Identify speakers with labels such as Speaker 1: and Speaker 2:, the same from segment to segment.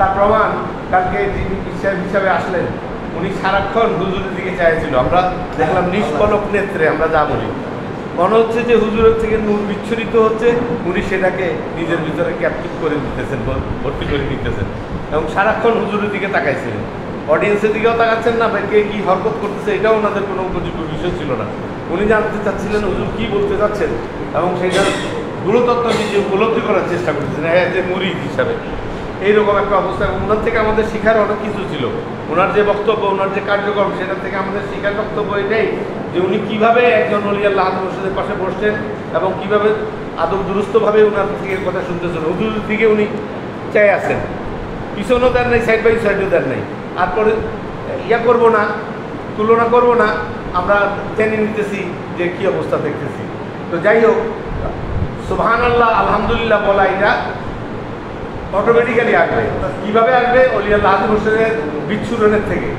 Speaker 1: তার প্রমাণ কালকে যিনি হিসাবে আসলেন উনি সারাক্ষণ হুজুরের দিকে চাইছিল। আমরা দেখলাম নিষ্পলক নেত্রে, আমরা যা বলি মনে হচ্ছে যে হুজুরের থেকে নূর বিচ্ছুরিত হচ্ছে, উনি সেটাকে নিজের ভিতরে ক্যাপটিভ করে নিতেছেন, ভর্তি করে নিতেছেন এবং সারাক্ষণ হুজুরের দিকে তাকাইছিলেন। অডিয়েন্সের দিকেও তাকাচ্ছেন না, বা কে কী হরকত করতেছে এটাও ওনাদের কোনো উপযুক্ত বিষয় ছিল না। উনি জানতে চাচ্ছিলেন হুজুর কী বলতে চাচ্ছেন এবং সেইটার গুরুতত্ত্ব নিজে উপলব্ধি করার চেষ্টা করতেছেন যে মুরিদ হিসাবে। এইরকম একটা অবস্থা। ওনার থেকে আমাদের শিখার অনেক কিছু ছিল। ওনার যে বক্তব্য, ওনার যে কার্যক্রম, সেটার থেকে আমাদের শিখার বক্তব্য এটাই যে উনি কীভাবে একজন ওলি আল্লাহ মুর্শিদের পাশে বসছেন এবং কীভাবে আদব দুরুস্তভাবে ওনার থেকে কথা শুনতেছেন। হুজুরের দিকে উনি চাই আছেন, পিছনও দেন নাই, সাইড বাই সাইডও দেন নাই। তারপরে ইয়া করবো না, তুলনা করবো না, আমরা জেনে নিতেছি যে কী অবস্থা দেখতেছি। তো যাই হোক, সুবহানাল্লাহ আলহামদুলিল্লাহ বলা এটা অটোমেটিক্যালি আসবে। কীভাবে আসবে? ওলি আল্লাহ মুর্শিদের বিচ্ছুরণের থেকে।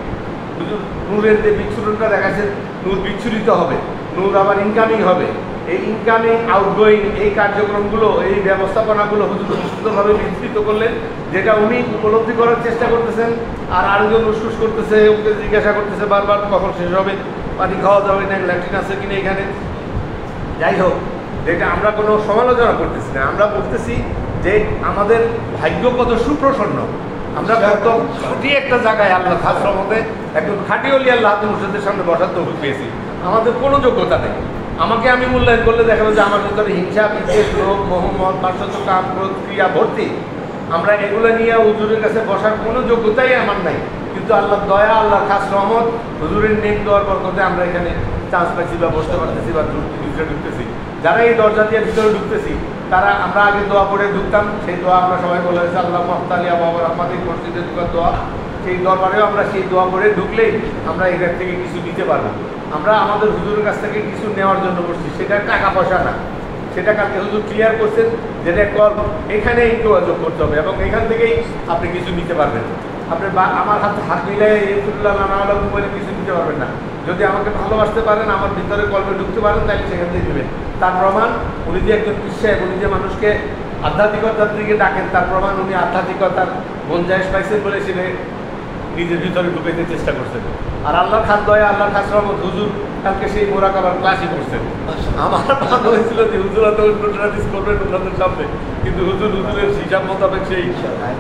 Speaker 1: নূরের যে বিচ্ছুরণটা দেখাচ্ছেন, নূর বিচ্ছুরিত হবে, নূর আবার ইনকামিং হবে। এই ইনকামিং আউটগোয়িং এই কার্যক্রমগুলো, এই ব্যবস্থাপনাগুলো হুজুর সুন্দরভাবে বিস্তৃত করলেন, যেটা উনি উপলব্ধি করার চেষ্টা করতেছেন। আর আরেকজন উসকুস করতেছে, ওকে জিজ্ঞাসা করতেছে বারবার কখন শেষ হবে, পানি খাওয়া যাবে না, ল্যাট্রিন আছে কিনা এখানে। যাই হোক, যেটা আমরা কোনো সমালোচনা করতেছি না, আমরা বলতেছি যে আমাদের ভাগ্য কত সুপ্রসন্ন। আমরা একদম খাঁটি একটা জায়গায় আল্লাহ খাস রহমতে একদম খাঁটি অলি আল্লাহ মুর্শিদের সামনে বসার তৌফিক পেয়েছি। আমাদের কোনো যোগ্যতা নেই। আমাকে আমি মূল্যায়ন করলে দেখাবো যে আমার ভিতরে হিংসা, বিদ্বেষ, লোভ, মোহাম্মদ, পার্শ্বত্ব, কাম, ক্রোধ, ক্রিয়া ভর্তি। আমরা এগুলো নিয়ে হুজুরের কাছে বসার কোনো যোগ্যতাই আমার নাই। কিন্তু আল্লাহর দয়া, আল্লাহর খাস রহমত, হুজুরের নেক দেওয়ার বরকতে আমরা এখানে চান্স পাইছি বা বসতে পারতেছি বা ভিতরে ঢুকতেছি। যারা এই দরজা দিয়ে ভিতরে ঢুকতেছি তারা, আমরা আগে দোয়া করে ঢুকতাম, সেই দোয়া আমরা সবাই বলে হয়েছে আল্লাহ মহতালিয়া বাবার আমাদের মসজিদে ঢুকার দোয়া। সেই দরবারেও আমরা সেই দোয়া করে ঢুকলেই আমরা এখান থেকে কিছু নিতে পারবো। আমরা আমাদের হুজুরের কাছ থেকে কিছু নেওয়ার জন্য বসছি, সেটা টাকা পয়সা না। সেটা কালকে হুজুর ক্লিয়ার করছেন, যেটা কল এখানেই যোগাযোগ করতে হবে এবং এখান থেকেই আপনি কিছু নিতে পারবেন। আপনি আমার হাত মিলাই রসুল্লাহ নানা বলে কিছু নিতে পারবেন না। যদি আমাকে ভালোবাসতে পারেন, আমার ভিতরে কল্পে ঢুকতে পারেন, তাহলে সেখান থেকে দেবেন। তার প্রমাণ উনি যে একজন বিশ্বাস, উনি যে মানুষকে আধ্যাত্মিকতার দিকে ডাকেন, তার প্রমাণ উনি আধ্যাত্মিকতার গঞ্জাইশ পাইছেন বলে সেটা নিজের ভিতরে ঢুকাইতে চেষ্টা করছেন। আর আল্লাহর খাস দয়া, আল্লাহর খাস রহমত, হুজুর কালকে সেই মোরাকাবার ক্লাসই করছেন। আমার ভালো হয়েছিল যে হুজুর হয়তো হাদিস করবেন ওনাদের সামনে, কিন্তু হুজুরের হিসাব মোতাবেক সেই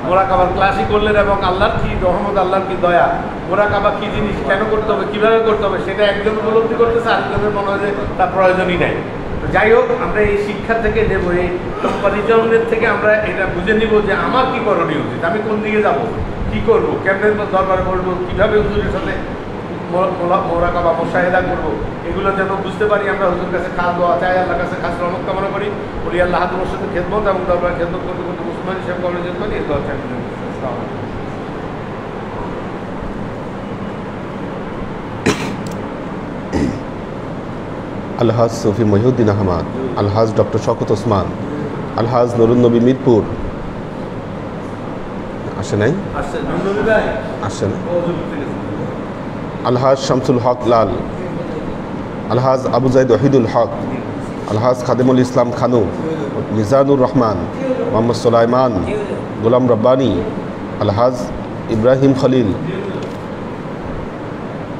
Speaker 1: মোরাকাবার ক্লাসই করলেন এবং আল্লাহর কি রহমত, আল্লাহর কি দয়া, মোরাকাবা কি জিনিস, কেন করতে হবে, কীভাবে করতে হবে, সেটা একজন উপলব্ধি করতেছে, আরেকজনের মনে হয় যে তার প্রয়োজনই নাই। যাই হোক, আমরা এই শিক্ষা থেকে নেব, এই কম্পারিজনের থেকে আমরা এটা বুঝে নিব যে আমার কী করণীয় উচিত, আমি কোন দিকে যাব, কী করবো, কেমন দরবারে করবো, কীভাবে হুজুরের সাথে মোরাকাবা মুশাহিদা করবো, এগুলো যেন বুঝতে পারি। আমরা হুজুরের কাছে খাস দোয়া চাই, আল্লাহর কাছে খাস রহমত কামনা করি, বলি আল্লাহ মুর্শিদের খেদমত এবং দরবার খেদমত করতে করতে মুসলমান হিসেবে কলেজের করি এই দোয়া চাই।
Speaker 2: আলহাজ সফি মহিউদ্দিন আহমদ, আলহাজ ডক্টর শওকত ওসমান, আলহাজ নুরুন নবী মিরপুর আসে নাই, আসে না, আলহাজ শামসুল হক লাল, আলহাজ আবু জাইদ ওহিদুল হক, আলহাজ খাদেমুল ইসলাম খানু, মিজানুর রহমান, মোহাম্মদ সুলাইমান, গোলাম রব্বানি, আলহাজ ইব্রাহিম খলিল,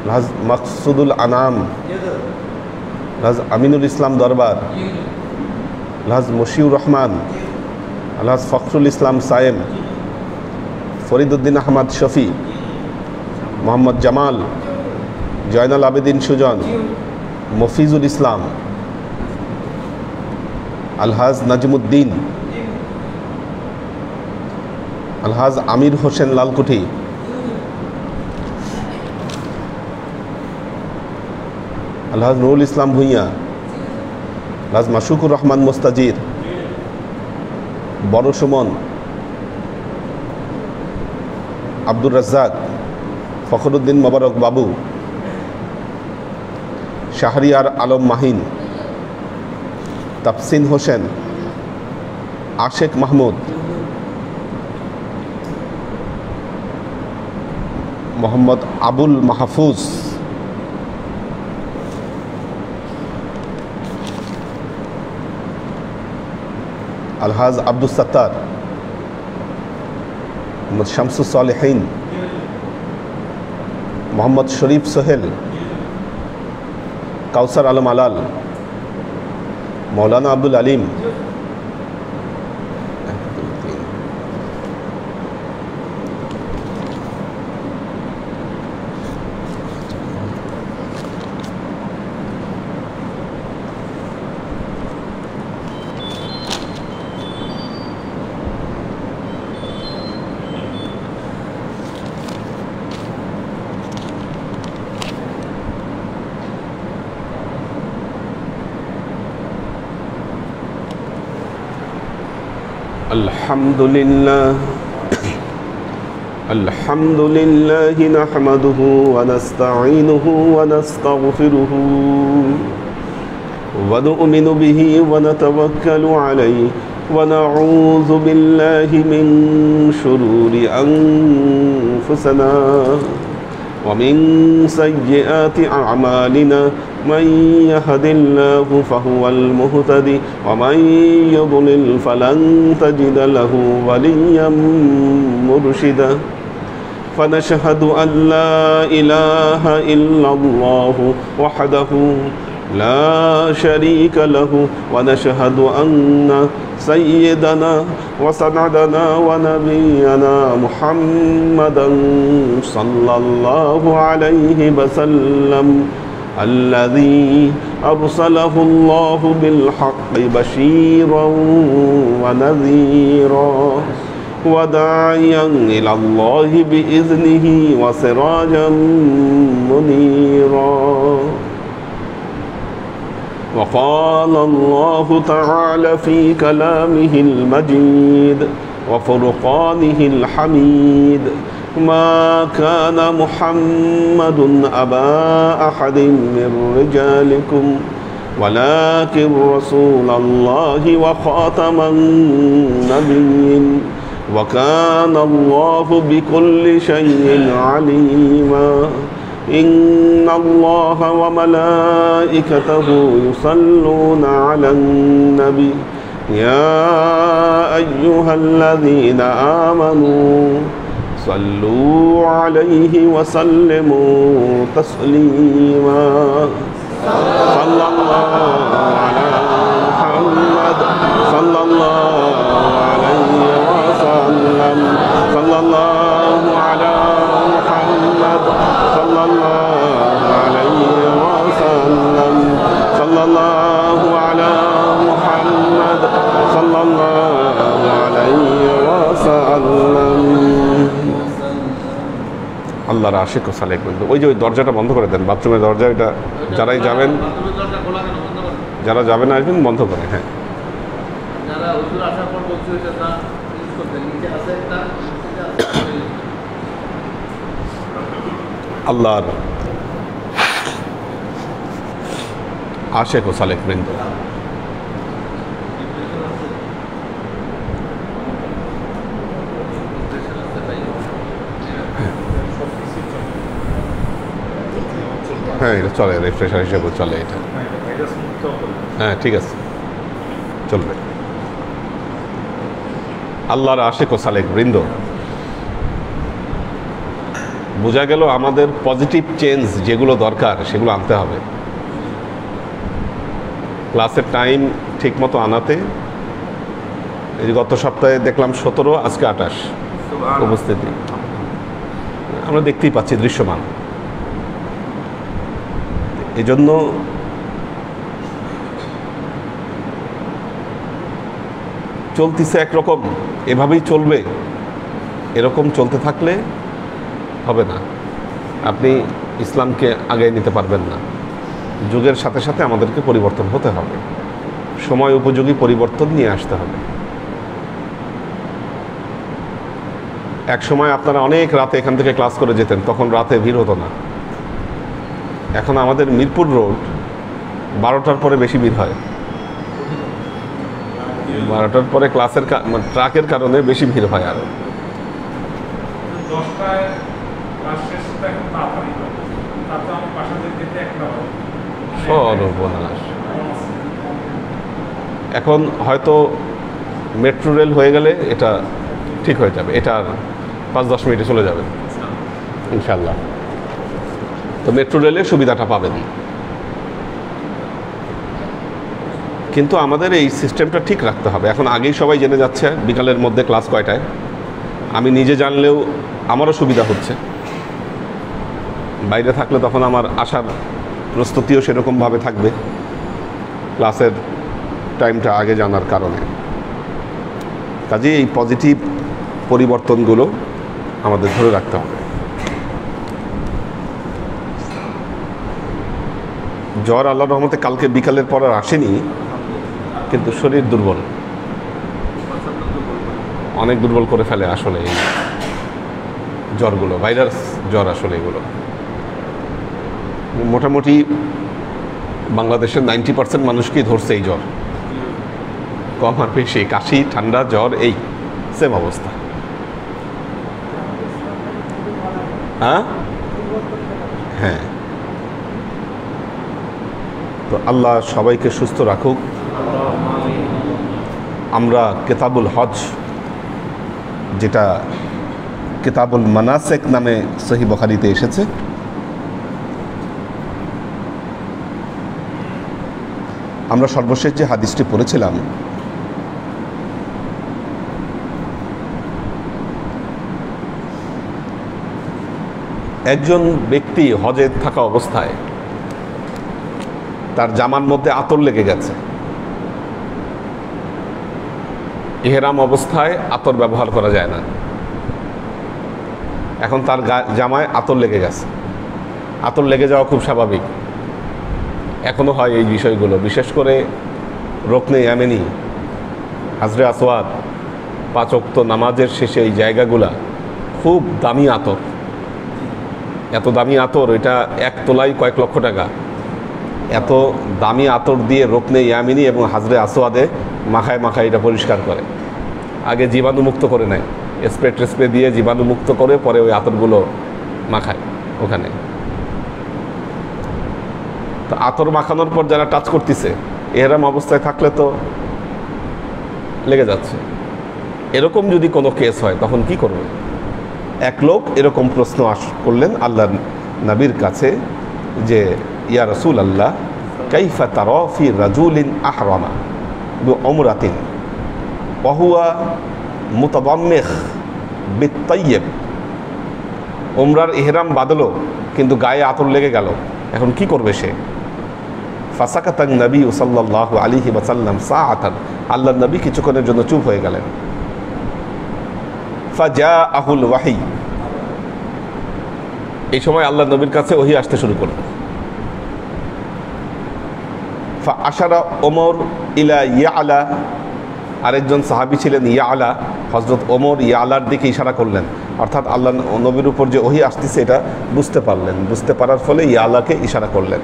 Speaker 2: আলহাজ মাকসুদুল আনাম, আলহাজ আমিনুল ইসলাম দরবার, আলহাজ মশিউর রহমান, আলহাজ ফখরুল ইসলাম সায়েম, ফরিদুদ্দিন আহমদ শফি, মোহাম্মদ জামাল, জয়নাল আবেদিন সুজন, মফিজুল ইসলাম, আলহাজ নাজমুদ্দিন, আলহাজ আমির হোসেন লালকুঠি, আলহাজ নুরুল ইসলাম ভুঁইয়া, আলহাজ মাসুকুর রহমান মোস্তাজির, বড় সুমন, আব্দুর রাজ্জাক, ফখরুদ্দিন মোবারক বাবু, শাহরিয়ার আলম মাহিন, তাফসিন হোসেন, আশেক মাহমুদ, মোহাম্মদ আবুল মাহফুজ, আলহাজ আব্দুস সাত্তার, মোহাম্মদ শামসুস সালেহীন, মোহাম্মদ শরীফ সোহেল, কাউসার আলম আলাল, মৌলানা আব্দুল আলিম, الحمد لله نحمده ونستعينه ونستغفره ونؤمن به ونتوكل عليه ونعوذ بالله من شرور أنفسنا ومن سيئات أعمالنا من يهد الله فهو المهتدي ومن يضلل فلن تجد له وليا مرشدا فنشهد أن لا إله إلا الله وحده لا شريك له ونشهد أن سيدنا وسندنا ونبينا محمدا صلى الله عليه وسلم الذي أرسله الله بالحق بشيرا ونذيرا وداعيا إلى الله بإذنه وسراجا منيرا وقال الله تعالى في كلامه المجيد وفرقانه الحميد ما كان محمد أبا أحد من رجالكم ولكن رسول الله وخاتم النبيين وكان الله بكل شيء عليما إن الله وملائكته يصلون على النبي يا أيها الذين آمنوا صلوا عليه وسلموا تسليما صلى الله على محمد صلى الله عليه وسلم صلى الله على محمد صلى الله عليه وسلم صلى الله على محمد صلى الله عليه وسلم আল্লাহর আশিক ও সালেক বন্ধু। ওই যে ওই দরজাটা বন্ধ করে দেন, বাথরুমের দরজা, এটা যারাই যাবেন, যারা যাবেন আসবেন বন্ধ করে। হ্যাঁ, আল্লাহর আশিক ও সালেক বৃন্দ, হ্যাঁ এটা চলে, রিফ্রেশার হিসেবে চলে এটা। হ্যাঁ ঠিক আছে, চলবে। আল্লাহর আশিক ও সালেক বৃন্দ, বোঝা গেল আমাদের পজিটিভ চেঞ্জ যেগুলো দরকার সেগুলো আনতে হবে। ক্লাসের টাইম ঠিক মতো আনাতে, এই যে গত সপ্তাহে দেখলাম 17, আজকে 28 উপস্থিতি আমরা দেখতেই পাচ্ছি, দৃশ্যমান। এই জন্য চলতেছে একরকম, এভাবেই চলবে। এরকম চলতে থাকলে হবে না, আপনি ইসলামকে আগায় নিতে পারবেন না। যুগের সাথে সাথে আমাদেরকে পরিবর্তন হতে হবে, সময় উপযোগী পরিবর্তন নিয়ে আসতে হবে। এক সময় আপনারা অনেক রাতে এখান থেকে ক্লাস করে যেতেন, তখন রাতে ভিড় হতো না। এখন আমাদের মিরপুর রোড 12টার পরে বেশি ভিড় হয়, 12টার পরে ক্লাসের ট্রাকের কারণে বেশি ভিড় হয়। আরো সর্বনাশ। এখন হয়তো মেট্রো রেল হয়ে গেলে এটা ঠিক হয়ে যাবে, এটা 5-10 মিনিটে চলে যাবেন ইনশাল্লাহ। তো মেট্রো রেলের সুবিধাটা পাবেন। কিন্তু আমাদের এই সিস্টেমটা ঠিক রাখতে হবে। এখন আগেই সবাই জেনে যাচ্ছে বিকালের মধ্যে ক্লাস কয়টায়। আমি নিজে জানলেও আমারও সুবিধা হচ্ছে, বাইরে থাকলে তখন আমার আসার প্রস্তুতিও সেরকমভাবে থাকবে ক্লাসের টাইমটা আগে জানার কারণে। কাজেই এই পজিটিভ পরিবর্তনগুলো আমাদের ধরে রাখতে হবে। জ্বর আল্লাহর রহমতে কালকে বিকালের পর আর আসেনি, কিন্তু শরীর দুর্বল, অনেক দুর্বল করে ফেলে আসলে এই জ্বরগুলো, ভাইরাস জ্বর আসলে এগুলো। মোটামুটি বাংলাদেশের 90% মানুষকেই ধরছে এই জ্বর, কম আর বেশি, কাশি ঠান্ডা জ্বর এই সেম অবস্থা। হ্যাঁ, তো আল্লাহ সবাইকে সুস্থ রাখুক। আমরা কিতাবুল হজ, যেটা কিতাবুল মানাসিক নামে সহিহ বুখারীতে এসেছে, আমরা সর্বশেষ যে হাদিসটি পড়েছিলাম, একজন ব্যক্তি হজে থাকা অবস্থায় তার জামার মধ্যে আতর লেগে গেছে। ইহরাম অবস্থায় আতর ব্যবহার করা যায় না। এখন তার জামায় আতর লেগে গেছে। আতর লেগে যাওয়া খুব স্বাভাবিক, এখনো হয় এই বিষয়গুলো। বিশেষ করে রুকনে ইয়ামানি, হাজরে আসওয়াদ, 5 ওয়াক্ত নামাজের শেষে এই জায়গাগুলা খুব দামি আতর। এত দামি আতর, এটা 1 তোলাই কয়েক লক্ষ টাকা। এত দামি আতর দিয়ে রুকনে ইয়ামানি এবং হাজরে আসওয়াদে মাখায় মাখায় এটা পরিষ্কার করে। আগে জীবাণুমুক্ত করে নেয়, স্প্রে দিয়ে জীবাণুমুক্ত করে পরে ওই আতরগুলো মাখায় ওখানে। তো আতর মাখানোর পর যারা টাচ করতেছে, এরকম অবস্থায় থাকলে তো লেগে যাচ্ছে। এরকম যদি কোনো কেস হয় তখন কি করবে? এক লোক এরকম প্রশ্ন করলেন আল্লাহ নবীর কাছে যে, ইয়া রাসূল আল্লাহ, কাইফা তারা ফি রাজুলিন আহরামা বিউমরাতিন ওয়া হুয়া মুতাদাম্মিখ বিত-তাইয়্যিব। উমরার ইহরাম বাঁধলো কিন্তু গায়ে আতর লেগে গেল, এখন কি করবে সে? ফাসাকাতান নবী সাল্লাল্লাহু আলাইহি ওয়াসাল্লাম সাআতান, আল্লাহর নবী কিছুক্ষণের জন্য চুপ হয়ে গেলেন। ফাজাআহুল ওয়াহী, এই সময় আল্লাহর নবীর কাছে ওহী আসতে শুরু করল। ফাআশারা ওমর ইলা ইয়ালা, আরেকজন সাহাবী ছিলেন ইয়ালা, হযরত ওমর ইয়ালার দিকে ইশারা করলেন, অর্থাৎ আল্লাহ নবীর উপর যে ওহী আসতেছে এটা বুঝতে পারলেন। বুঝতে পারার ফলে ইয়ালাকে ইশারা করলেন।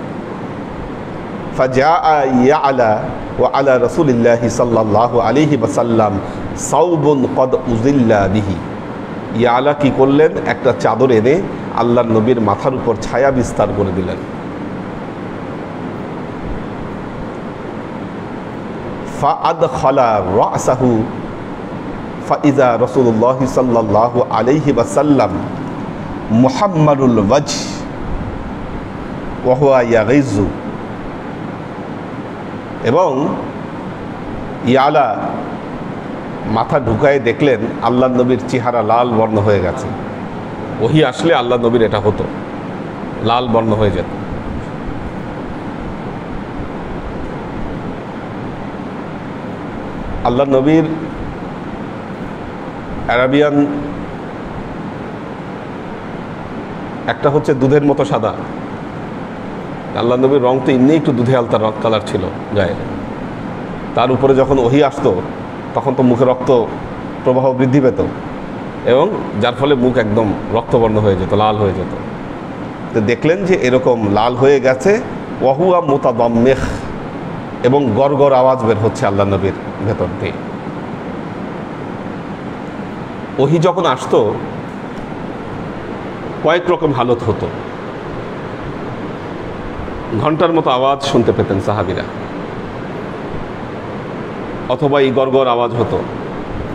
Speaker 2: ফাজাআ ইয়ালা ওয়া আলা রাসূলিল্লাহি সাল্লাল্লাহু আলাইহি ওয়াসাল্লাম সাওবুন কদ উযিল্লা বিহি। ইয়ালা কি করলেন? একটা চাদর এনে আল্লাহর নবীর মাথার উপর ছায়া বিস্তার করে দিলেন। ফাআদখালা রাসাহু ফাইযা রাসূলুল্লাহি সাল্লাল্লাহু আলাইহি ওয়াসাল্লাম মুহাম্মাদুল ওয়াজহ ওয়া হুয়া ইয়াগিজু। এবং ইয়ালা মাথা ঢুকায় দেখলেন আল্লাহ নবীর চেহারা লাল বর্ণ হয়ে গেছে। ওহী আসলে আল্লাহ নবীর এটা হতো, লাল বর্ণ হয়ে যেত। আল্লাহ নবীর আরাবিয়ান একটা হচ্ছে দুধের মতো সাদা। আল্লাহ নবীর রং তো এমনি একটু দুধে আলতা কালার ছিল গায়ে, তার উপরে যখন ওহী আসতো তখন তো মুখে রক্ত প্রবাহ বৃদ্ধি পেত এবং যার ফলে মুখ একদম রক্তবর্ণ হয়ে যেত, লাল হয়ে যেত। তো দেখলেন যে এরকম লাল হয়ে গেছে। ওয়াহুয়া মুতাদাম্মিখ, এবং গড়গড় আওয়াজ বের হচ্ছে আল্লাহ নবীর ভেতর দিয়ে। ওহী যখন আসতো কয়েক রকম হালত হতো। ঘন্টার মতো আওয়াজ শুনতে পেতেন সাহাবীরা, অথবা এই গড়গড় আওয়াজ হতো,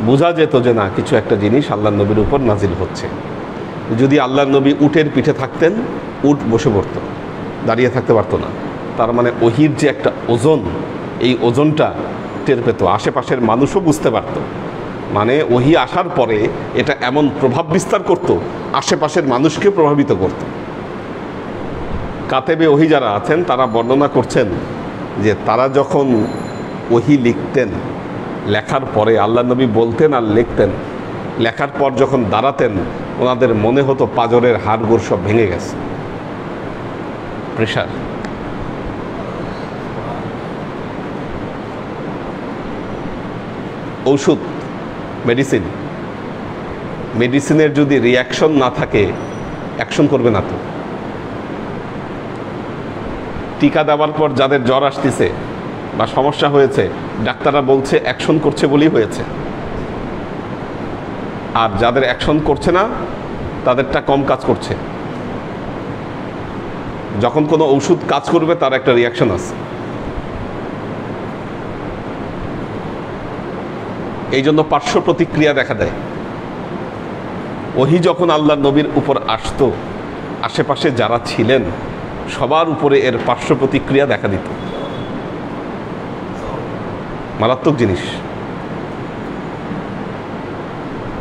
Speaker 2: বোঝা যেত যে না, কিছু একটা জিনিস আল্লাহর নবীর উপর নাজিল হচ্ছে। যদি আল্লাহর নবী উটের পিঠে থাকতেন, উট বসে পড়তো, দাঁড়িয়ে থাকতে পারতো না। তার মানে ওহির যে একটা ওজন, এই ওজনটা টের পেত, আশেপাশের মানুষও বুঝতে পারত। মানে ওহি আসার পরে এটা এমন প্রভাব বিস্তার করত, আশেপাশের মানুষকে প্রভাবিত করত। কাতেবে ওহি যারা আছেন তারা বর্ণনা করছেন যে তারা যখন ওহি লিখতেন, লেখার পরে আল্লাহ নবী বলতেন আর লিখতেন, লেখার পর যখন দাঁড়াতেন ওনাদের মনে হতো পাঁজরের হাড়গোড় সব ভেঙে গেছে। প্রেশার। ঔষধ, মেডিসিনের যদি রিয়াকশন না থাকে, অ্যাকশন করবে না তো। টিকা দেওয়ার পর যাদের জ্বর আসতেছে বা সমস্যা হয়েছে, ডাক্তাররা বলছে অ্যাকশন করছে বলেই হয়েছে। আর যাদের অ্যাকশন করছে না তাদেরটা কম কাজ করছে। যখন কোনো ওষুধ কাজ করবে তার একটা রিয়াকশন আছে। এই জন্য পার্শ্ব প্রতিক্রিয়া দেখা দেয়। ওহি যখন আল্লাহ নবীর উপর আসতো, আশেপাশে যারা ছিলেন সবার উপরে এর পার্শ্ব প্রতিক্রিয়া দেখা দিত। মারাত্মক জিনিস।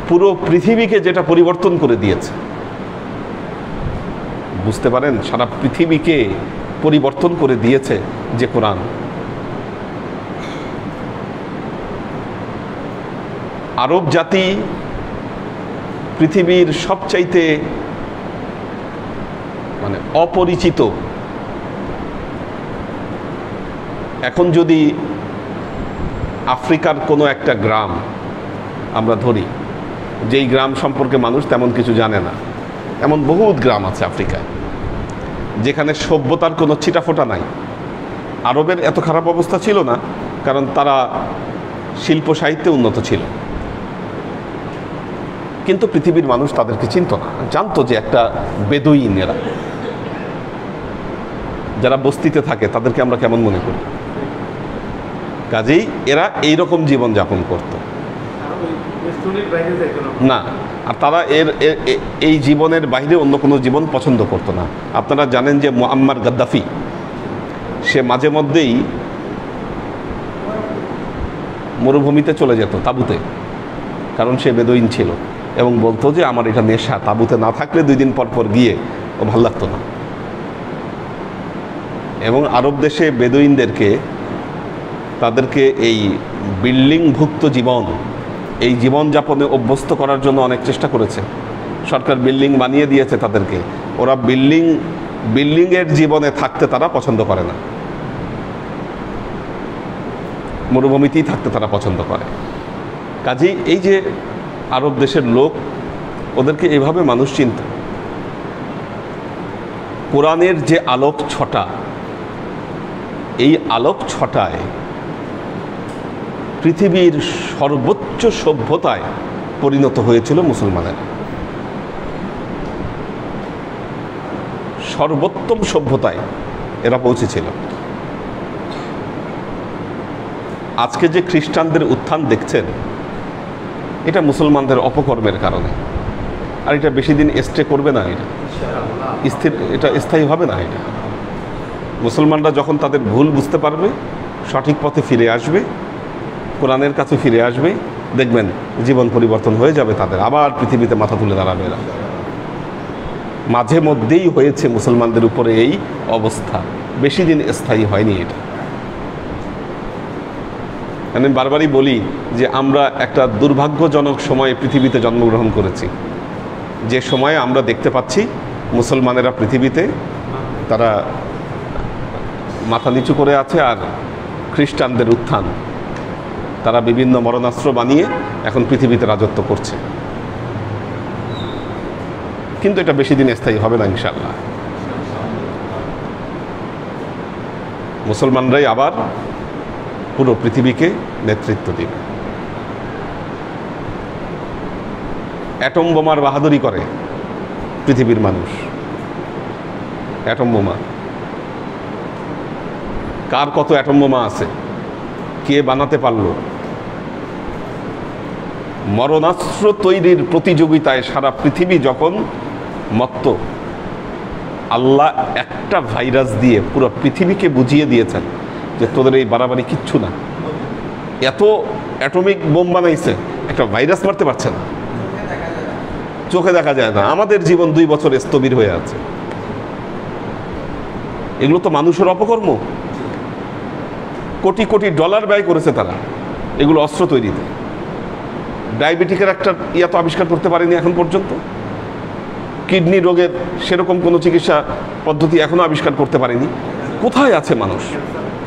Speaker 2: পুরো পৃথিবীকে যেটা পরিবর্তন করে দিয়েছে, বুঝতে পারেন, সারা পৃথিবীকে পরিবর্তন করে দিয়েছে যে কোরআন। আরব জাতি পৃথিবীর সবচাইতে মানে অপরিচিত। এখন যদি আফ্রিকার কোনো একটা গ্রাম আমরা ধরি, যেই গ্রাম সম্পর্কে মানুষ তেমন কিছু জানে না, এমন বহুত গ্রাম আছে আফ্রিকায় যেখানে সভ্যতার কোনো ছিটাফোঁটা নাই। আরবের এত খারাপ অবস্থা ছিল না, কারণ তারা শিল্প সাহিত্যে উন্নত ছিল। কিন্তু পৃথিবীর মানুষ তাদেরকে চিনত না, জানতো যে একটা বেদুইন এরা, যারা বস্তিতে থাকে তাদেরকে আমরা কেমন মনে করি। কাজেই এরা এইরকম জীবন যাপন করত না, আর তারা এই জীবনের বাইরে অন্য কোনো জীবন পছন্দ করত না। আপনারা জানেন যে মুআম্মার গাদ্দাফি, সে মাঝে মধ্যেই মরুভূমিতে চলে যেত তাঁবুতে, কারণ সে বেদুইন ছিল এবং বলতো যে আমার এটা নেশা, তাঁবুতে না থাকলে 2 দিন পর পর গিয়ে ও ভাল লাগতো না। এবং আরব দেশে বেদুইনদেরকে, তাদেরকে এই বিল্ডিংভুক্ত জীবন, এই জীবনযাপনে অভ্যস্ত করার জন্য অনেক চেষ্টা করেছে। সরকার বিল্ডিং বানিয়ে দিয়েছে তাদেরকে। ওরা বিল্ডিংয়ের জীবনে থাকতে তারা পছন্দ করে না, মরুভূমিতেই থাকতে তারা পছন্দ করে। কাজেই এই যে আরব দেশের লোক, ওদেরকে এইভাবে মানুষ চিনত। কোরআনের যে আলোক ছটা, এই আলোক ছটায় পৃথিবীর সর্বোচ্চ সভ্যতায় পরিণত হয়েছিল মুসলমানের। সর্বোত্তম সভ্যতায় এরা পৌঁছেছিল। আজকে যে খ্রিস্টানদের উত্থান দেখছেন, এটা মুসলমানদের অপকর্মের কারণে। আর এটা বেশি দিন স্টে করবে না, এটা স্থায়ী হবে না। এটা মুসলমানরা যখন তাদের ভুল বুঝতে পারবে, সঠিক পথে ফিরে আসবে, কোরআনের কাছে ফিরে আসবে, দেখবেন জীবন পরিবর্তন হয়ে যাবে তাদের, আবার পৃথিবীতে মাথা তুলে দাঁড়াবে এরা। মাঝে মধ্যেই হয়েছে মুসলমানদের উপরে এই অবস্থা, বেশি দিন স্থায়ী হয়নি এটা। আমি বারবারই বলি যে আমরা একটা দুর্ভাগ্যজনক সময়ে পৃথিবীতে জন্মগ্রহণ করেছি, যে সময়ে আমরা দেখতে পাচ্ছি মুসলমানেরা পৃথিবীতে তারা মাথা নিচু করে আছে, আর খ্রিস্টানদের উত্থান, তারা বিভিন্ন মরণাস্ত্র বানিয়ে এখন পৃথিবীতে রাজত্ব করছে। কিন্তু এটা বেশি দিন স্থায়ী হবে না ইনশাআল্লাহ। মুসলমানরাই আবার পুরো পৃথিবীকে নেতৃত্ব দিবে। অ্যাটম বোমার বাহাদুরি করে পৃথিবীর মানুষ। অ্যাটম বোমা, কার কত অ্যাটম বোমা আছে, কে বানাতে পারলো, মরণাস্ত্র তৈরির প্রতিযোগিতায় সারা পৃথিবী যখন মত্ত, আল্লাহ একটা ভাইরাস দিয়ে পুরো পৃথিবীকে বুঝিয়ে দিয়েছেন যে তোদের এই বাড়াবাড়ি কিচ্ছু না। এত অ্যাটমিক বোম বানাইছে, একটা ভাইরাস মারতে পারছে না, চোখে দেখা যায় না। আমাদের জীবন 2 বছর স্থবির হয়ে আছে। এগুলো তো মানুষের অপকর্ম। কোটি কোটি ডলার ব্যয় করেছে তারা এগুলো অস্ত্র তৈরিতে। ডায়াবেটিকের একটা তো আবিষ্কার করতে পারেনি এখন পর্যন্ত। কিডনি রোগের সেরকম কোনো চিকিৎসা পদ্ধতি এখনো আবিষ্কার করতে পারেনি। কোথায় আছে মানুষ?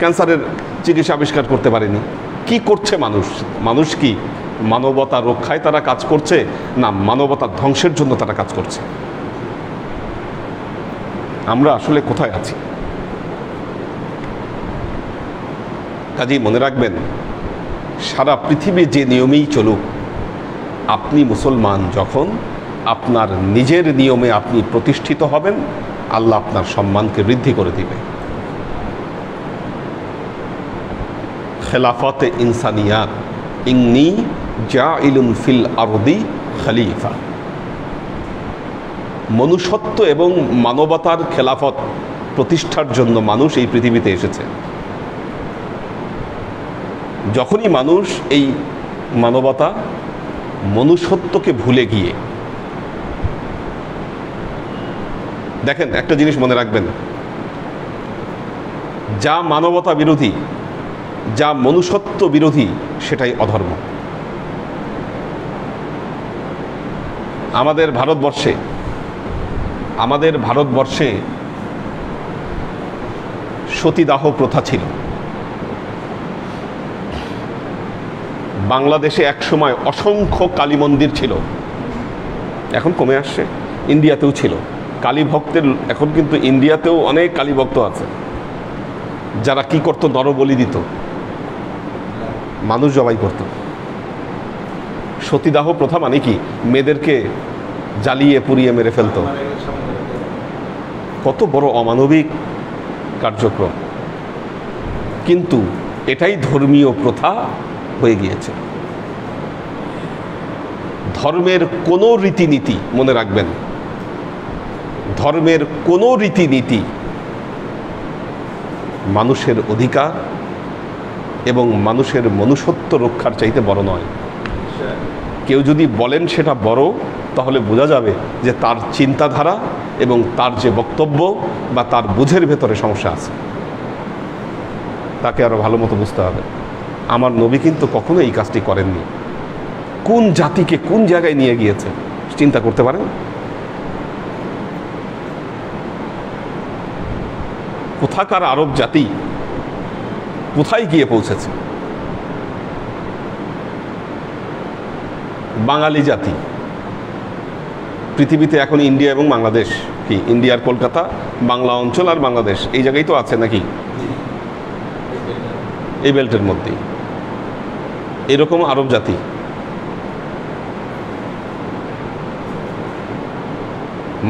Speaker 2: ক্যান্সারের চিকিৎসা আবিষ্কার করতে পারেনি। কি করছে মানুষ? মানুষ কি মানবতা রক্ষায় তারা কাজ করছে, না মানবতার ধ্বংসের জন্য তারা কাজ করছে? আমরা আসলে কোথায় আছি? কাজেই মনে রাখবেন, সারা পৃথিবী যে নিয়মেই চলুক, আপনি মুসলমান যখন আপনার নিজের নিয়মে আপনি প্রতিষ্ঠিত হবেন, আল্লাহ আপনার সম্মানকে বৃদ্ধি করে দিবে। খেলাফতে ইনসানিয়াত ইন্নী জাইলুন ফিল আরদি খলিফা। মনুষ্যত্ব এবং মানবতার খেলাফত প্রতিষ্ঠার জন্য মানুষ এই পৃথিবীতে এসেছে। যখনই মানুষ এই মানবতা মনুষ্যত্বকে ভুলে গিয়ে, দেখেন একটা জিনিস মনে রাখবেন, যা মানবতা বিরোধী, যা মনুষ্যত্ব বিরোধী, সেটাই অধর্ম। আমাদের ভারতবর্ষে সতীদাহ প্রথা ছিল। বাংলাদেশে একসময় অসংখ্য কালী মন্দির ছিল, এখন কমে আসছে। ইন্ডিয়াতেও ছিল কালী ভক্তের, এখন কিন্তু ইন্ডিয়াতেও অনেক কালী ভক্ত আছে যারা কি করত, নরবলি দিত, মানুষ জবাই করত। সতীদাহ প্রথা মানে কি? মেয়েদেরকে জ্বালিয়ে পুড়িয়ে মেরে ফেলত। কত বড় অমানবিক কার্যক্রম, কিন্তু এটাই ধর্মীয় প্রথা হয়ে গিয়েছে। ধর্মের কোনো রীতিনীতি, মনে রাখবেন, ধর্মের কোনো রীতিনীতি মানুষের অধিকার এবং মানুষের মনুষ্যত্ব রক্ষার চাইতে বড় নয়। কেউ যদি বলেন সেটা বড়, তাহলে বোঝা যাবে যে তার চিন্তাধারা এবং তার যে বক্তব্য বা তার বুঝের ভেতরে সমস্যা আছে। তাকে আরো ভালো মতো বুঝতে হবে। আমার নবী কিন্তু কখনো এই কাজটি করেননি। কোন জাতিকে কোন জায়গায় নিয়ে গিয়েছে চিন্তা করতে পারেন? কোথাকার আরব জাতি কোথায় গিয়ে পৌঁছেছে? বাঙালি জাতি পৃথিবীতে এখন ইন্ডিয়া এবং বাংলাদেশ, কি ইন্ডিয়ার কলকাতা, বাংলা অঞ্চল আর বাংলাদেশ, এই জায়গায় তো আছে নাকি? এই বেল্টের মধ্যেই এরকম আরব জাতি।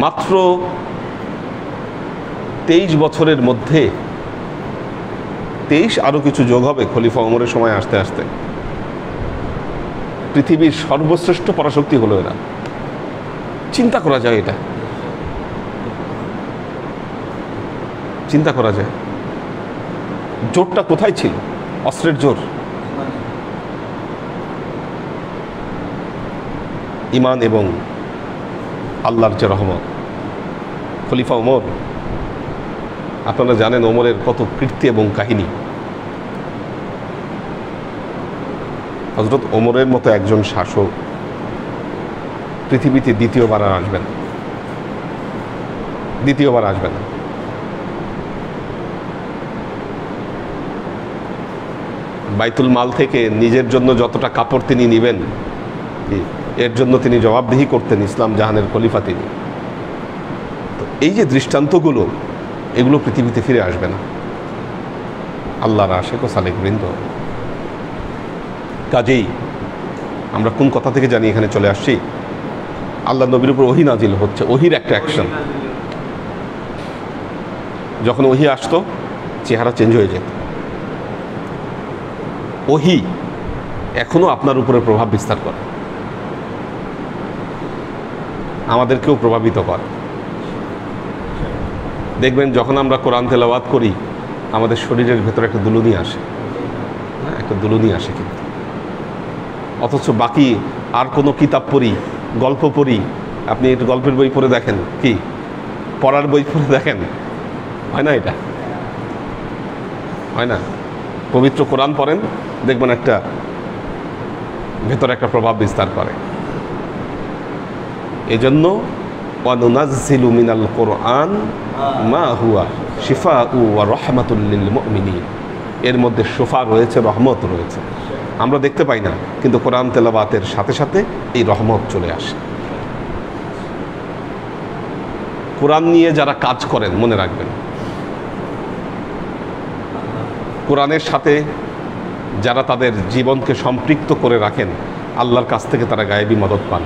Speaker 2: মাত্র 23 বছরের মধ্যে 23 আরো কিছু যোগ হবে খলিফা ওমরের সময় আসতে আসতে, পৃথিবীর সর্বশ্রেষ্ঠ পরাশক্তি হলো এরা। চিন্তা করা যায়, এটা চিন্তা করা যায়। জোরটা কোথায় ছিল? অস্ত্রের জোর, ঈমান এবং আল্লাহর যে রহমত। খলিফা ওমর, আপনারা জানেন ওমরের কত কীর্তি এবং কাহিনী। হযরত ওমরের মতো একজন শাসক পৃথিবীতে দ্বিতীয়বার আসবেন না। বাইতুল মাল থেকে নিজের জন্য যতটা কাপড় তিনি নেবেন, এর জন্য তিনি জবাবদিহি করতেন। ইসলাম জাহানের খলিফা তিনি। তো এই যে দৃষ্টান্তগুলো, এগুলো পৃথিবীতে ফিরে আসবে না। আল্লাহর আশিক ও সালেক বৃন্দ, কাজেই আমরা কোন কথা থেকে জানি এখানে চলে আসছি? আল্লাহ নবীর উপর ওহী নাজিল হচ্ছে, ওহীর একটা অ্যাকশন। যখন ওহী আসতো, চেহারা চেঞ্জ হয়ে যেত। ওহী এখনো আপনার উপরে প্রভাব বিস্তার করে। আমাদেরকেও প্রভাবিত করে। দেখবেন যখন আমরা কোরআন তেলাওয়াত করি আমাদের শরীরের ভেতরে একটা দুলুনি আসে, হ্যাঁ, একটা দুলুনি আসে। কিন্তু অথচ বাকি আর কোনো কিতাব পড়ি, গল্প পড়ি, আপনি একটু গল্পের বই পড়ে দেখেন, কি পড়ার বই পড়ে দেখেন, হয় না? এটা হয় না? পবিত্র কোরআন পড়েন, দেখবেন একটা ভেতরে একটা প্রভাব বিস্তার করে। এজন্য ওয়ানুনাজ্জিলু মিনাল কোরআন মা হুয়া শিফাউ ওয়া রাহমাতুল লিল মুমিনিন, এর মধ্যে শিফা রয়েছে, রহমত রয়েছে। আমরা দেখতে পাই না, কিন্তু কোরআন তেলাওয়াতের সাথে সাথে এই রহমত চলে আসে। কোরআন নিয়ে যারা কাজ করেন মনে রাখবেন, কোরআনের সাথে যারা তাদের জীবনকে সম্পৃক্ত করে রাখেন, আল্লাহর কাছ থেকে তারা গায়েবী মদত পান।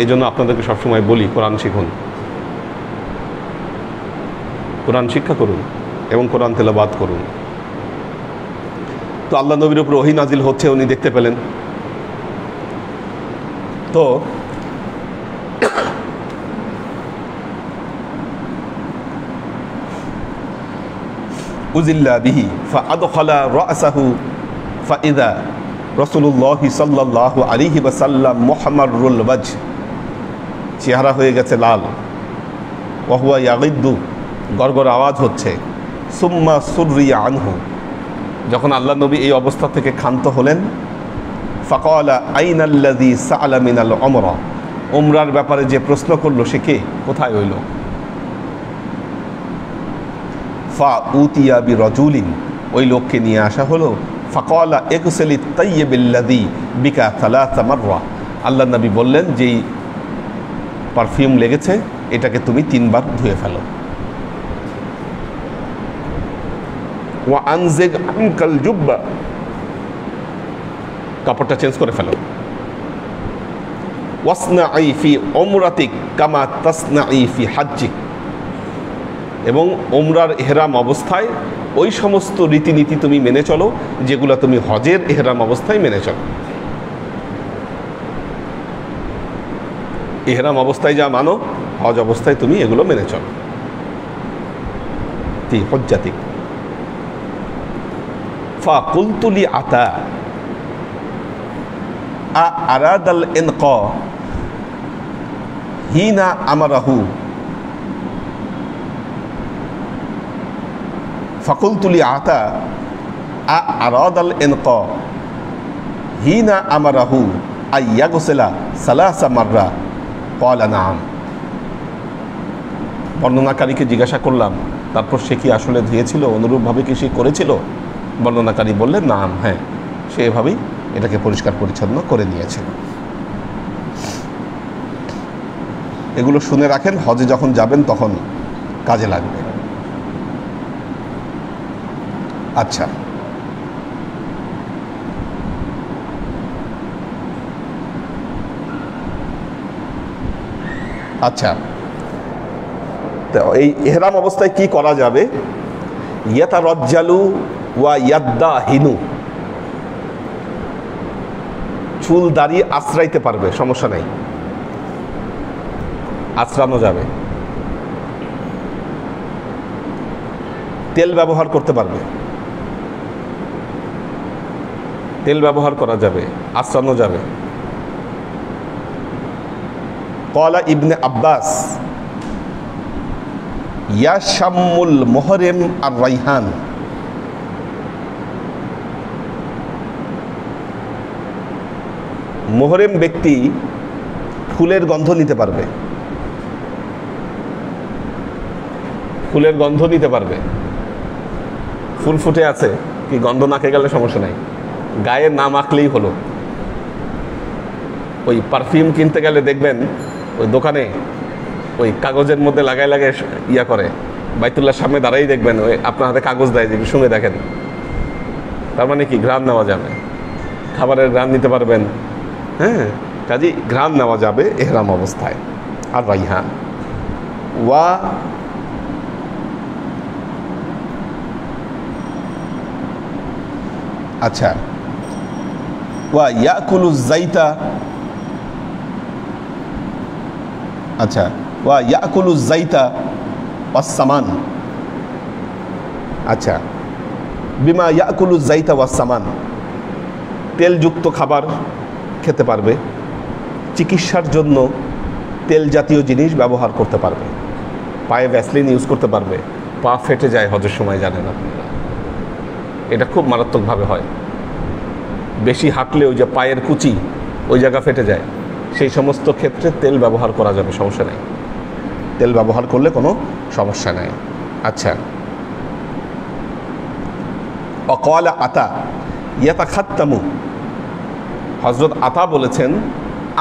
Speaker 2: এই জন্য আপনাদেরকে সবসময় বলি, কোরআন শিখুন, কোরআন শিক্ষা করুন এবং কোরআন তেলাওয়াত করুন। তো আল্লাহ নবীর উপর ওহী নাজিল হচ্ছে, উনি দেখতে পেলেন। তো উজিল্লা বিহি ফাআদখালা রাসাহু ফাইদা রাসূলুল্লাহ সাল্লাল্লাহু আলাইহি ওয়াসাল্লাম মুহাম্মারুল ওয়াজহ, চেহারা হয়ে গেছে লাল। ওয়া হুয়া ইয়াগিদ্দু, গড়গড় আওয়াজ হচ্ছে। সুম্মা সুররিয়া আনহু, যখন আল্লাহ নবী এই অবস্থা থেকে ক্ষান্ত হলেন, ফাকালা আইনাল্লাযী সাআলা মিনাল উমরা, উমরার ব্যাপারে যে প্রশ্ন করলো সে কে, কোথায় হইল? ফা উতিয়া বিরাজুলিন, ওই লোককে নিয়ে আসা হলো। ফাকালা ইগসিলিত তাইয়্যিবিল্লাযী বিকা সালাসা মাররা, আল্লাহ নবী বললেন, যেই পারফিউম লেগেছে এটাকে তুমি 3 বার ধুয়ে ফেলো। ওয়া আনজিগ আনকাল জুব্বা, কাপড়টা চেঞ্জ করে ফেলো। ওয়াসনাই ফি উমরাতিক কামা তাসনাই ফি হাজ্জিক, এবং উমরার ইহরাম অবস্থায় ওই সমস্ত রীতিনীতি তুমি মেনে চলো যেগুলো তুমি হজের ইহরাম অবস্থায় মেনে চলো। ইহরাম অবস্থায় যা মানো, হজ অবস্থায় তুমি এগুলো মেনে চলো। ফি হজ্জাতিক ফাকুলতু লি আতা আরাদাল ইনকা হিনা আমারাহু, ফাকুলতু লি আতা আরাদাল ইনকা হিনা আমারাহু আইয়াগসিলা সালাসা মাররা ক্বালা নাম। বর্ণনাকারীকে জিজ্ঞাসা করলাম, তারপর সে কি আসলে ধুয়েছিল, অনুরূপভাবে কি সে করেছিল? বর্ণনাকারী বললেন, নাম, হ্যাঁ, সে এভাবেই এটাকে পরিষ্কার পরিচ্ছন্ন করে নিয়েছিল। এগুলো শুনে রাখেন, হজে যখন যাবেন তখন কাজে লাগবে। আচ্ছা, আচ্ছা, তো এই ইহরাম অবস্থায় কি করা যাবে? ইয়াতারাজ্জালু ওয়া ইয়াদ্দাহিনু, চুল দাড়ি আশ্রাইতে পারবে, সমস্যা নাই, আশ্রানো যাবে। তেল ব্যবহার করতে পারবে, তেল ব্যবহার করা যাবে, আশ্রানো যাবে। ক্বালা ইবনে আব্বাস ইয়াশাম্মুল মুহরিম আর রাইহান, মুহরিম ব্যক্তি ফুলের গন্ধ নিতে পারবে, ফুলের গন্ধ নিতে পারবে। ফুল ফুটে আছে, কি গন্ধ নাকে গেলে সমস্যা নাই, গায়ে না মাখলেই হলো। ওই পারফিউম কিনতে গেলে দেখবেন ওই দোকানে ওই কাগজের মধ্যে লাগাই লাগাই ইয়া করে, বাইতুল্লাহর সামনে দাঁড়াই দেখবেন ওই আপনার হাতে কাগজ দেয়, যে শুনে দেখেন। তার মানে কি, ঘ্রাণ নেওয়া যাবে, খাবারের ঘ্রাণ নিতে পারবেন। হ্যাঁ, কাজেই ঘ্রাণ নেওয়া যাবে ইহরাম অবস্থায়। আর রাইহান ওয়া আচ্ছা, ওয়া ইয়াকুলু যাইতা, আচ্ছা, ওয়া ইয়াকুলু যাইতা ওয়াস সামান, আচ্ছা, বিমা ইয়াকুলু যাইতা ওয়াস সামান, তেলযুক্ত খাবার খেতে পারবে, চিকিৎসার জন্য তেল জাতীয় জিনিস ব্যবহার করতে পারবে, পায়ে ভ্যাসলিন ইউজ করতে পারবে। পা ফেটে যায় হজের সময়, জানেন আপনারা, এটা খুব মারাত্মকভাবে হয়। বেশি হাঁটলে ওই যে পায়ের কুচি ওই জায়গা ফেটে যায়, সেই সমস্ত ক্ষেত্রে তেল ব্যবহার করা যাবে, সমস্যা নেই, তেল ব্যবহার করলে কোনো সমস্যা নেই। আচ্ছা, অকওয়ালা আতা ইয়াতা খাত্তামু, হজরত আতা বলেছেন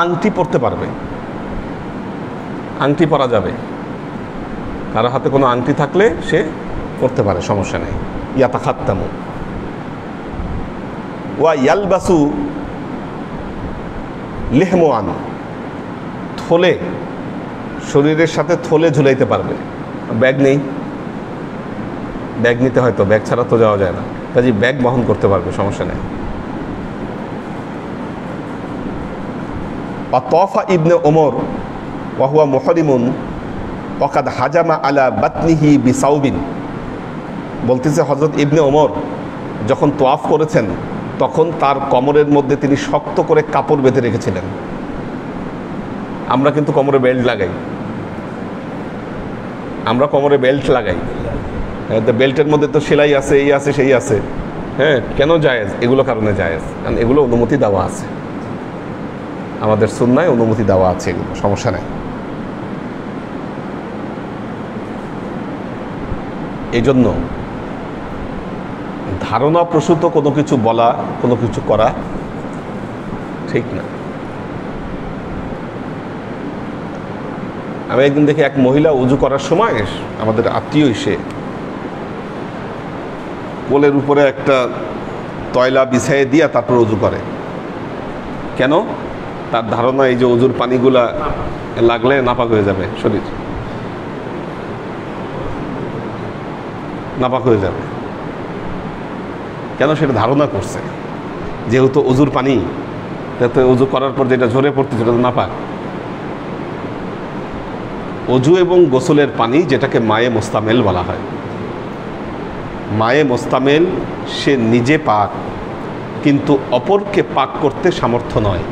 Speaker 2: আংটি পরতে পারবে, আংটি পরা যাবে, কারো হাতে কোনো আংটি থাকলে সে পরতে পারে, সমস্যা নেই। ইয়াতা খাত্তামু ওয়া ইয়ালবাসু লিহমওয়ান, থলে, শরীরের সাথে থলে ঝুলাইতে পারবে। ব্যাগ নেই, ব্যাগ নিতে হয়তো, ব্যাগ ছাড়া তো যাওয়া যায় না, কাজে ব্যাগ বহন করতে পারবে, সমস্যা নেই। অতফা ইবনে ওমর ওয়াহুয়া মুহরিমুন ওয়াকাদ হাজামা আলা বাতনিহি বিসাউবিন, বলতেছে হযরত ইবনে ওমর যখন তোয়াফ করেছেন তখন তার কোমরের মধ্যে তিনি শক্ত করে কাপড় বেঁধে রেখেছিলেন। আমরা কিন্তু কোমরে বেল্ট লাগাই, আমরা কোমরে বেল্ট লাগাই, বেল্টের মধ্যে তো সেলাই আছে, এই আছে, সেই আছে, হ্যাঁ, কেন জায়েজ? এগুলো কারণে জায়েজ, কারণ এগুলো অনুমতি দেওয়া আছে, আমাদের সুন্নায় অনুমতি দেওয়া আছে, এগুলো সমস্যা নেই। এই জন্য ধারণা প্রসূত কোনো কিছু বলা, কোনো কিছু করা ঠিক না। আমি একদিন দেখি এক মহিলা উজু করার সময়, আমাদের আত্মীয় এসে কোলের উপরে একটা তয়লা বিছাইয়ে দিয়া তারপর উজু করে। কেন? তার ধারণা এই যে উজুর পানিগুলা লাগলে নাপাক হয়ে যাবে, শরীর নাপাক হয়ে যাবে। কেন? সেটা ধারণা করছে, যেহেতু উজুর পানি, তাতে উজু করার পর যেটা ঝরে পড়তে, সেটা তো নাপাক। অজু এবং গোসলের পানি, যেটাকে মায়ে মোস্তামেল বলা হয়, মায়ে মোস্তামেল, সে নিজে পাক, কিন্তু অপরকে পাক করতে সামর্থ্য নয়।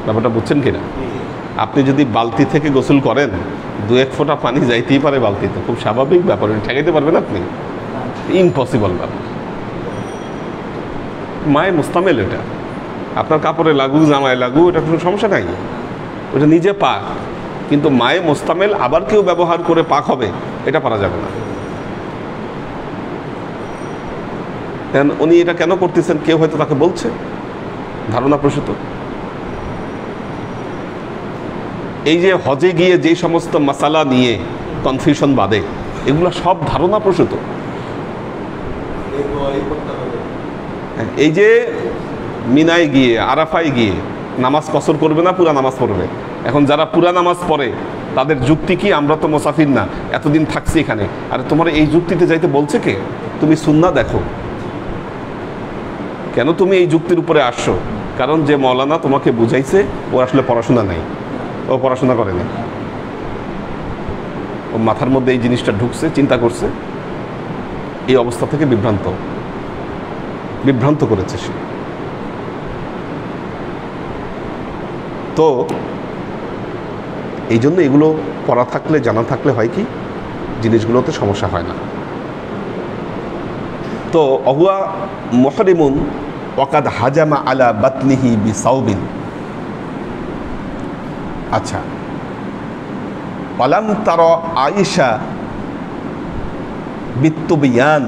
Speaker 2: ব্যাপারটা বুঝছেন কিনা? আপনি যদি বালতি থেকে গোসল করেন, দু এক ফোঁটা পানি যাইতেই পারে বালতিতে, খুব স্বাভাবিক ব্যাপার, ঠেকাইতে পারবেন আপনি? ইম্পসিবল ব্যাপার। মায়ে মোস্তামেল, এটা আপনার কাপড়ে লাগু, জামায় লাগু, এটা কোনো সমস্যা নাই, ওটা নিজে পাক, কিন্তু মায়ে মোস্তামেল আবার কেউ ব্যবহার করে পাক হবে, এটা পারা যাবে না। উনি এটা কেন করতেছেন? কেউ হয়তো তাকে বলছে, ধারণা প্রসূত। এই যে হজে গিয়ে যে সমস্ত মাসালা নিয়ে কনফিউশন বাঁধে, এগুলো সব ধারণা প্রসূত। এই যে মিনায় গিয়ে, আরাফায় গিয়ে নামাজ কসর করবে না, পুরা নামাজ পড়বে। এখন যারা পুরা নামাজ পড়ে তাদের যুক্তি কি? আমরা তো মুসাফির না, এতদিন থাকছি এখানে। আরে তোমার এই যুক্তিতে যাইতে বলছে কে? তুমি সুন্নাহ দেখো। কেন তুমি এই যুক্তির উপরে আসছো? কারণ যে মৌলানা তোমাকে বুঝাইছে ও আসলে পড়াশোনা নেই, ও পড়াশোনা করেনি, ও মাথার মধ্যে এই জিনিসটা ঢুকছে, চিন্তা করছে, এই অবস্থা থেকে বিভ্রান্ত করেছে সে। তো এই জন্য এগুলো পড়া থাকলে, জানা থাকলে হয় কি, জিনিসগুলোতে সমস্যা হয় না। তো অহুয়া মুহরিমুন ওয়াকাদ হাজামা আলা বাতনিহি বিসাউবিন। আচ্ছা, ওয়ালাম তারা আয়েশা বিত্তুবিয়ান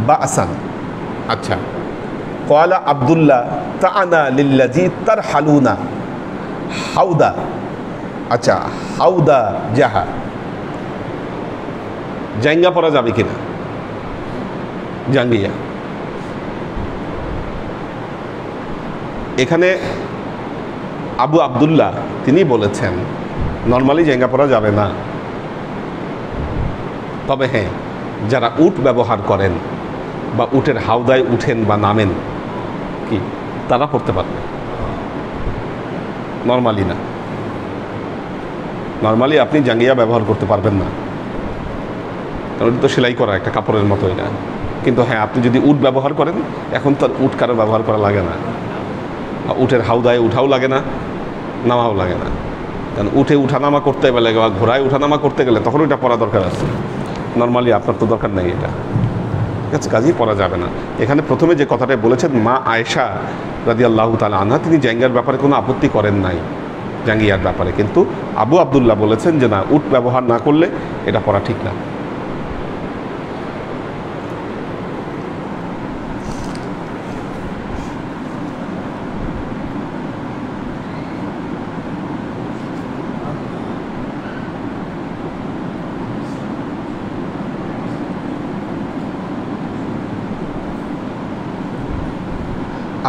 Speaker 2: বাসান। আচ্ছা, ক্বালা আব্দুল্লাহ তাআনা লিল্লাযী তারহালুনা হাউদা। আচ্ছা, হাউদা জাহা, জাঙ্গা পরা যাবে কিনা? জাঙ্গিয়া। এখানে আবু আব্দুল্লাহ তিনি বলেছেন নর্মালি জাঙ্গা পরা যাবে না, তবে হ্যাঁ, যারা উট ব্যবহার করেন বা উটের হাওদায় উঠেন বা নামেন, কি তারা পড়তে পারবে, নর্মালি না। নর্মালি আপনি জাঙ্গিয়া ব্যবহার করতে পারবেন না, কারণ এটা তো সেলাই করা একটা কাপড়ের মতো এটা। কিন্তু হ্যাঁ, আপনি যদি উট ব্যবহার করেন, এখন তো আর উট কারো ব্যবহার করা লাগে না, উটের হাওদায় উঠাও লাগে না, নামাও লাগে না। কারণ উঠে উঠানামা করতে গেলে বা ঘোড়ায় উঠানামা করতে গেলে তখন ওইটা পরা দরকার আছে। নর্মালি আপনার তো দরকার নেই এটা, ঠিক আছে, কাজেই পরা যাবে না। এখানে প্রথমে যে কথাটা বলেছেন মা আয়েশা রাদিয়াল্লাহু তাআলা আনহা, তিনি জাঙ্গিয়ার ব্যাপারে কোনো আপত্তি করেন নাই, জাঙ্গিয়ার ব্যাপারে। কিন্তু আবু আবদুল্লাহ বলেছেন যে না, উট ব্যবহার না করলে এটা পরা ঠিক না।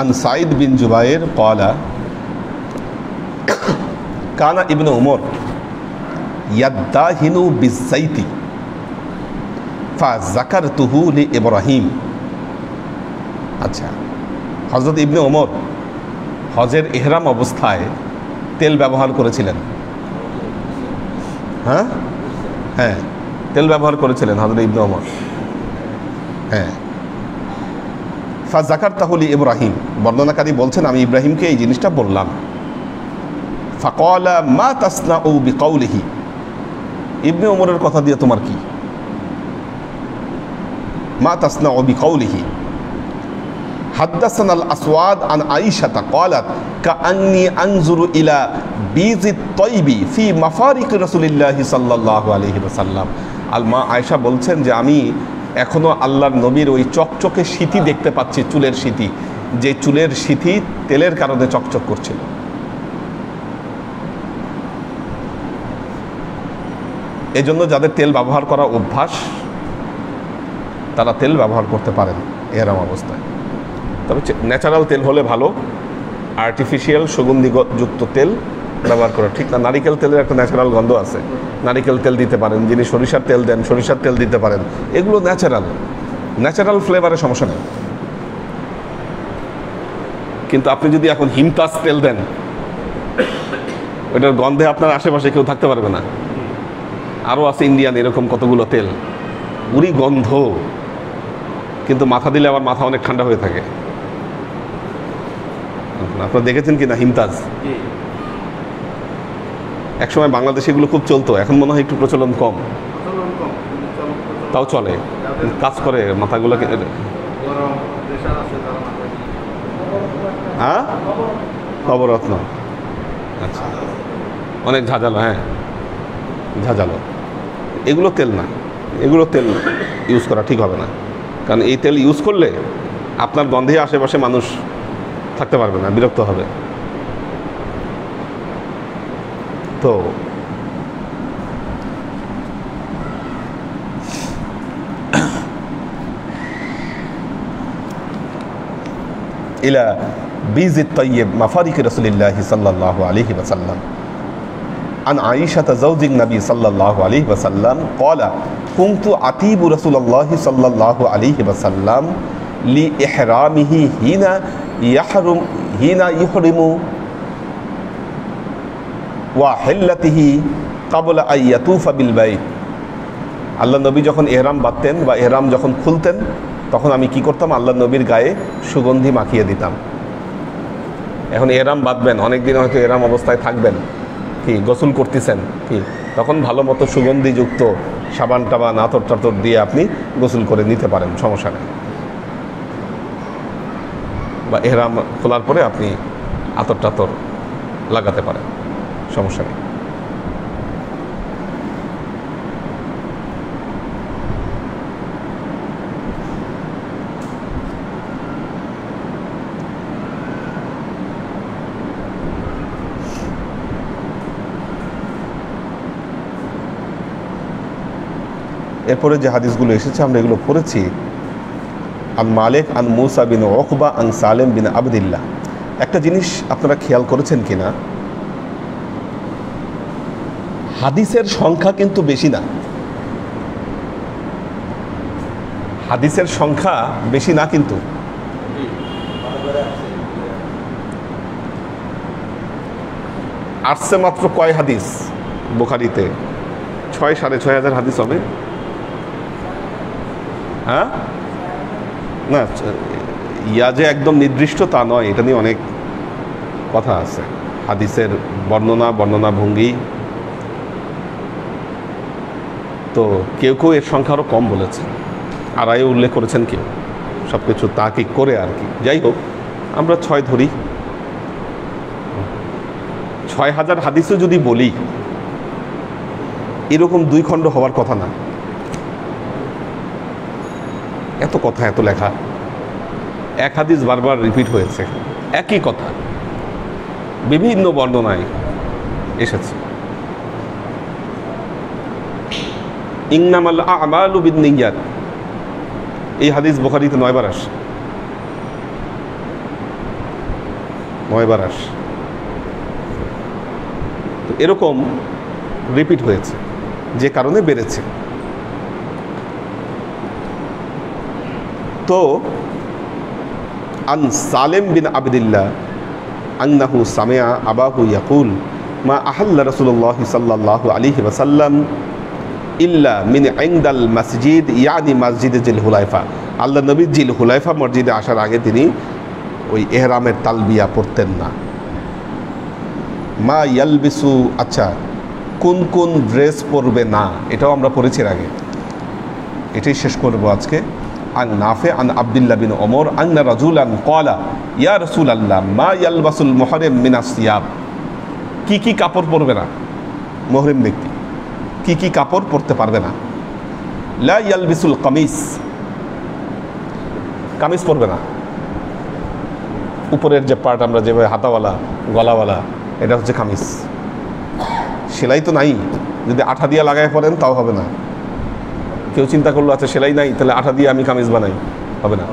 Speaker 2: عن سعيد بن جبير قال كان ابن عمر يداهن بالزيت فذكرته لإبراهيم। আচ্ছা, হযরত ইবনে ওমর হজের ইহরাম অবস্থায় তেল ব্যবহার করেছিলেন। হ্যাঁ হ্যাঁ, তেল ব্যবহার করেছিলেন হযরত ইবনে ওমর। হ্যাঁ, ফাযাকারতাহু লিইব্রাহিম, বর্ণনাকারী বলছেন আমি ইব্রাহিমকে এই জিনিসটা বললাম। ফাকালা মা তাসনাউ বিকাউলিহি, ইবনে ওমরের কথা দিয়ে তোমার কি? মা তাসনাউ বিকাউলিহি। হাদাসানা আল আসওয়াদ আন আয়েশাতা ক্বালাত কাআন্নী আনজুরু ইলা বীজিত তাইবি ফি মাফারিক রাসূলিল্লাহি সাল্লাল্লাহু আলাইহি ওয়াসাল্লাম। আল মা আয়েশা বলছেন যে আমি এখনো আল্লাহর নবীর ওই চকচকে সিথি দেখতে পাচ্ছি, চুলের সিথি, যে চুলের সিথি তেলের কারণে চকচক করছিল। এজন্য যাদের তেল ব্যবহার করা অভ্যাস, তারা তেল ব্যবহার করতে পারেন এরম অবস্থায়। তবে ন্যাচারাল তেল হলে ভালো, আর্টিফিশিয়াল সুগন্ধিযুক্ত তেল ব্যবহার করা ঠিক না। নারিকেল তেলের একটা ন্যাচারাল গন্ধ আছে, নারিকেল তেল দিতে পারেন। যিনি সরিষার তেল দেন, সরিষার তেল দিতে পারেন। এগুলো ন্যাচারাল ফ্লেভারের সমস্যা নেই। কিন্তু আপনি যদি এখন হিমতাজ তেল দেন, ওইটার গন্ধে আপনার আশেপাশে কেউ থাকতে পারবে না। আরও আছে ইন্ডিয়ান এরকম কতগুলো তেল, উরি গন্ধ, কিন্তু মাথা দিলে আবার মাথা অনেক ঠান্ডা হয়ে থাকে। আপনারা দেখেছেন কি না হিমতাজ? একসময় বাংলাদেশে এগুলো খুব চলতো, এখন মনে হয় একটু প্রচলন কম। তাও চলে, কাজ করে মাথাগুলোকে। হ্যাঁ, নবরত্ন, আচ্ছা, অনেক ঝাঁঝালো। হ্যাঁ, ঝাঁঝালো। এগুলো তেল না, এগুলো তেল ইউজ করা ঠিক হবে না। কারণ এই তেল ইউজ করলে আপনার গন্ধে আশেপাশে মানুষ থাকতে পারবে না, বিরক্ত হবে। তো ইলা বীজিত তাইয়্যিব মাফারিক রাসূলিল্লাহি সাল্লাল্লাহু আলাইহি ওয়াসাল্লাম। عن عائشة زوج النبي صلى الله عليه وسلم قال كنت أطيب رسول الله صلى الله عليه وسلم لإحرامه حين يحرم وحلته قبل أن يطوف بالبيت। আল্লাহ নবী যখন ইহরাম বাঁধতেন বা ইহরাম যখন খুলতেন, তখন আমি কি করতাম? আল্লাহ নবীর গায়ে সুগন্ধি মাখিয়ে দিতাম। এখন ইহরাম বাঁধবেন, অনেকদিন হয়তো ইহরাম অবস্থায় থাকবেন, কি গোসল করতেছেন, কি তখন ভালো মতো সুগন্ধিযুক্ত সাবান টাবান আতর টাতর দিয়ে আপনি গোসল করে নিতে পারেন, সমস্যা নেই। বা ইহরাম খোলার পরে আপনি আতর টাতর লাগাতে পারেন, সমস্যা নেই। এরপরে যে হাদিসগুলো এসেছে আমরা এগুলো পড়েছি। আন মালিক আন মুসা বিন উকবা আন সালেম বিন আবদুল্লাহ। একটা জিনিস আপনারা খেয়াল করেছেন কিনা, হাদিসের সংখ্যা কিন্তু বেশি না। হাদিসের সংখ্যা বেশি না, কিন্তু আসছে মাত্র কয় হাদিস বুখারীতে? 6,500 হাদিস হবে। হ্যাঁ, না ইয়া যে একদম নির্দিষ্ট তা নয়, এটা নিয়ে অনেক কথা আছে। হাদিসের বর্ণনা ভঙ্গি, তো কেউ কেউ এর সংখ্যা আরও কম বলেছেন, আড়াইও উল্লেখ করেছেন কেউ, সব কিছু তাকিক করে আর কি। যাই হোক, আমরা 6 ধরি। 6,000 হাদিসও যদি বলি, এরকম 2 খণ্ড হওয়ার কথা না। এত কথা, এত লেখা, এক হাদিস বারবার রিপিট হয়েছে, একই কথা বিভিন্ন বর্ণনায় এসেছে। ইন্নামাল আমালু বিন্নিয়াত, এই হাদিস বুখারীতে 9 বার আসে, 9 বার আসে। তো এরকম রিপিট হয়েছে, যে কারণে বেড়েছে। তো আন সালেম বিন আবদুল্লাহ আন্নাহু সামিআ আবাহু ইয়াকুল মা আহাল্লা রাসূলুল্লাহ সাল্লাল্লাহু আলাইহি ওয়াসাল্লাম ইল্লা মিন ইনদাল মসজিদ, ইয়ানি মসজিদে জিল হুলাইফা। আল্লাহ নবী জিল হুলাইফা মসজিদে আসার আগে তিনি ওই এহরামের তালবিয়া পড়তেন না। মা ইয়ালবিসু, আচ্ছা কোন কোন ড্রেস পরবে না, এটাও আমরা পড়েছি আগে, এটাই শেষ করবো আজকে। আন নাফে আন আব্দুল্লাহ বিন ওমর আন্না রাজুলান ক্বালা ইয়া রাসূলুল্লাহ মা ইয়ালবাসুল মুহরিম মিনাস সিয়াব। কি কি কাপড় পরবে না মুহরিম ব্যক্তি, কি কি কাপড় পরতে পারবে না? লা ইয়ালবিসুল কামিজ, কামিজ পরবে না। উপরের যে পার্ট আমরা যেভাবে হাতাওয়ালা গলাওয়ালা, এটা হচ্ছে কামিজ। সেলাই তো নাই, যদি আঠা দিয়ে লাগায় পরেন তাও হবে না। কেউ চিন্তা করলো আচ্ছা সেলাই নাই, তাহলে আঠা দিয়ে আমি কামিজ বানাই, হবে না।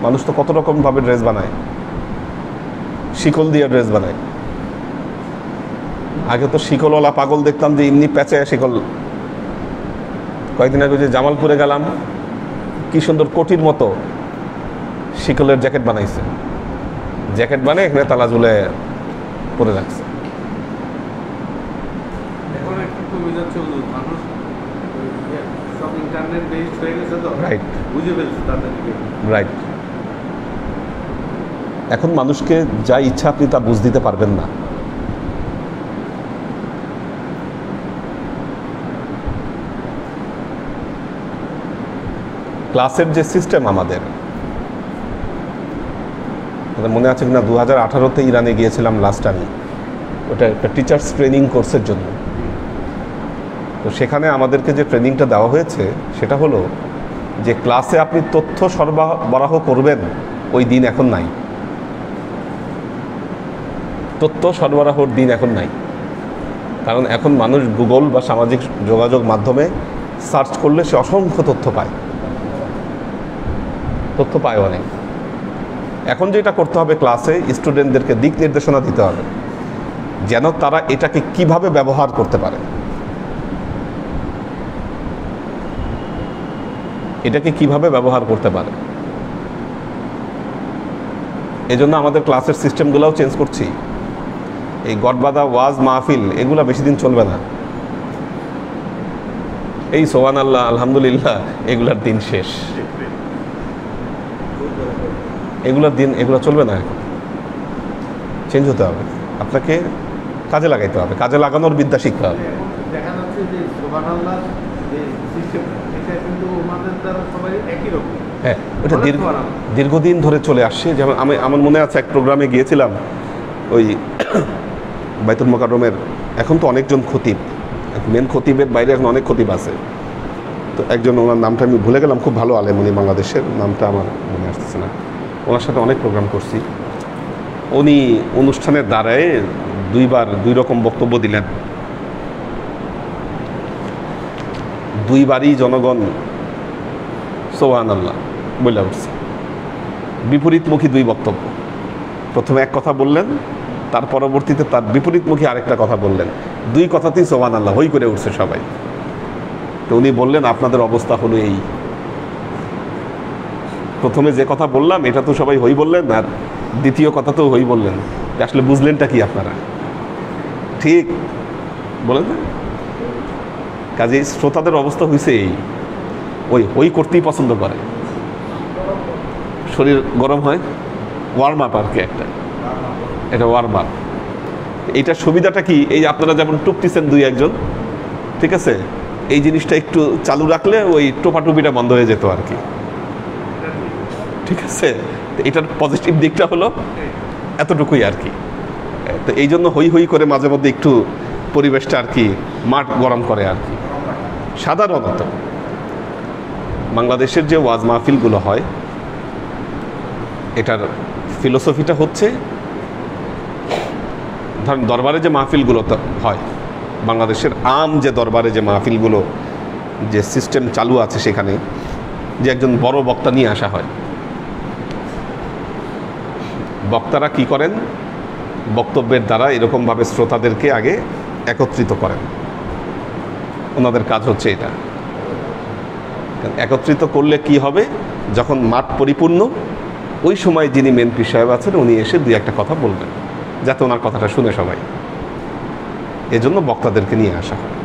Speaker 2: মানুষ তো কত রকমভাবে ড্রেস বানায়, শিকল দিয়ে ড্রেস বানায়। আগে তো শিকলওয়ালা পাগল দেখতাম যে এমনি প্যাঁচে শিকল। কয়েকদিন আগে যে জামালপুরে গেলাম, কি সুন্দর কোটির মতো শিকলের জ্যাকেট বানাইছে, জ্যাকেট বানিয়ে এখানে তালা ঝুলে পরে রাখছে।
Speaker 1: এখন একটু কমে যাচ্ছে, মানুষ সব ইন্টারনেট বেসড হয়ে গেছে, তো
Speaker 2: রাইট,
Speaker 1: বুঝে ফেলছে তাদেরকে।
Speaker 2: রাইট। এখন মানুষকে যা ইচ্ছা আপনি তা বুঝ দিতে পারবেন না। ক্লাসের যে সিস্টেম আমাদের মনে আছে কিনা, 2018-তে ইরানে গিয়েছিলাম লাস্ট আমি, ওটা একটা টিচার্স ট্রেনিং কোর্সের জন্য। তো সেখানে আমাদেরকে যে ট্রেনিংটা দেওয়া হয়েছে সেটা হলো যে ক্লাসে আপনি তথ্য সরবরাহ করবেন, ওই দিন এখন নাই। তথ্য সরবরাহর দিন এখন নাই, কারণ এখন মানুষ গুগল বা সামাজিক যোগাযোগ মাধ্যমে সার্চ করলে সে অসংখ্য তথ্য পায় অনেক। এখন যেটা করতে হবে, ক্লাসে স্টুডেন্টদেরকে দিক নির্দেশনা দিতে হবে যেন তারা এটাকে কিভাবে ব্যবহার করতে পারে, এজন্য আমাদের ক্লাসের সিস্টেমগুলোও চেঞ্জ করছি। এই গডবাদা ওয়াজ মাহফিল এগুলা বেশি দিন চলবে না। এই সুবহানাল্লাহ আলহামদুলিল্লাহ এগুলার দিন শেষ, এগুলো চলবে না। এখন চেঞ্জ হতে হবে, আপনাকে কাজে লাগাইতে হবে, কাজে লাগানোর বিদ্যা শিখতে হবে।
Speaker 1: দেখা যাচ্ছে যে সুবহানাল্লাহ যে সিস্টেমটা, এটা কিন্তু আমাদের দ্বারা সবাই একই রকম।
Speaker 2: হ্যাঁ, ওটা দীর্ঘদিন ধরে চলে আসছে। যেমন আমার মনে আছে এক প্রোগ্রামে গিয়েছিলাম, ওই বাইতুল মোকাররমের, এখন তো অনেকজন খতিব, মেন খতিবের বাইরে এখন অনেক খতিব আছে। তো একজন, ওনার নামটা আমি ভুলে গেলাম, খুব ভালো আলেম উনি, বাংলাদেশের, নামটা আমার মনে আসতেছে না। ওনার সাথে অনেক প্রোগ্রাম করছি। উনি অনুষ্ঠানের দ্বারায় 2 বার 2 রকম বক্তব্য দিলেন। 2 বারই জনগণ সুবহানাল্লাহ বলে উঠছে। বিপরীতমুখী 2 বক্তব্য। প্রথমে এক কথা বললেন, তার পরবর্তীতে তার বিপরীতমুখী আরেকটা কথা বললেন। 2 কথাতেই সুবহানাল্লাহ হই করে উঠছে সবাই। তো উনি বললেন আপনাদের অবস্থা হলো এই। প্রথমে যে কথা বললাম এটা তো সবাই হই বললেন, আর দ্বিতীয় কথা তো হই বললেন, আসলে বুঝলেনটা কি আপনারা? ঠিক বলেন না? কাজে শ্রোতাদের অবস্থা হয়েছে এই, ওই করতেই পছন্দ করে, শরীর গরম হয়, ওয়ার্ম আপ আর কি, এটা ওয়ার্ম আপ। এইটার সুবিধাটা কি, এই আপনারা যেমন টুপটিছেন দুই একজন, ঠিক আছে, এই জিনিসটা একটু চালু রাখলে ওই টোপাটুপিটা বন্ধ হয়ে যেত আর কি, ঠিক আছে। এটার পজিটিভ দিকটা হলো এতটুকুই আর কি। তো এই জন্য হই হই করে মাঝে মধ্যে একটু পরিবেশটা আর কি মাঠ গরম করে আর কি। সাধারণত বাংলাদেশের যে ওয়াজ মাহফিলগুলো হয়, এটার ফিলোসফিটা হচ্ছে, ধরেন দরবারে যে মাহফিলগুলো হয়, বাংলাদেশের আম যে দরবারে যে মাহফিলগুলো, যে সিস্টেম চালু আছে, সেখানে যে একজন বড় বক্তা নিয়ে আসা হয়, বক্তারা কি করেন, বক্তব্যের দ্বারা এরকমভাবে শ্রোতাদেরকে আগে একত্রিত করেন। ওনাদের কাজ হচ্ছে এটা। একত্রিত করলে কি হবে, যখন মাঠ পরিপূর্ণ, ওই সময় যিনি মেন পীর সাহেব আছেন উনি এসে দুই একটা কথা বলবেন, যাতে ওনার কথাটা শুনে সবাই। এজন্য বক্তাদেরকে নিয়ে আসা হয়।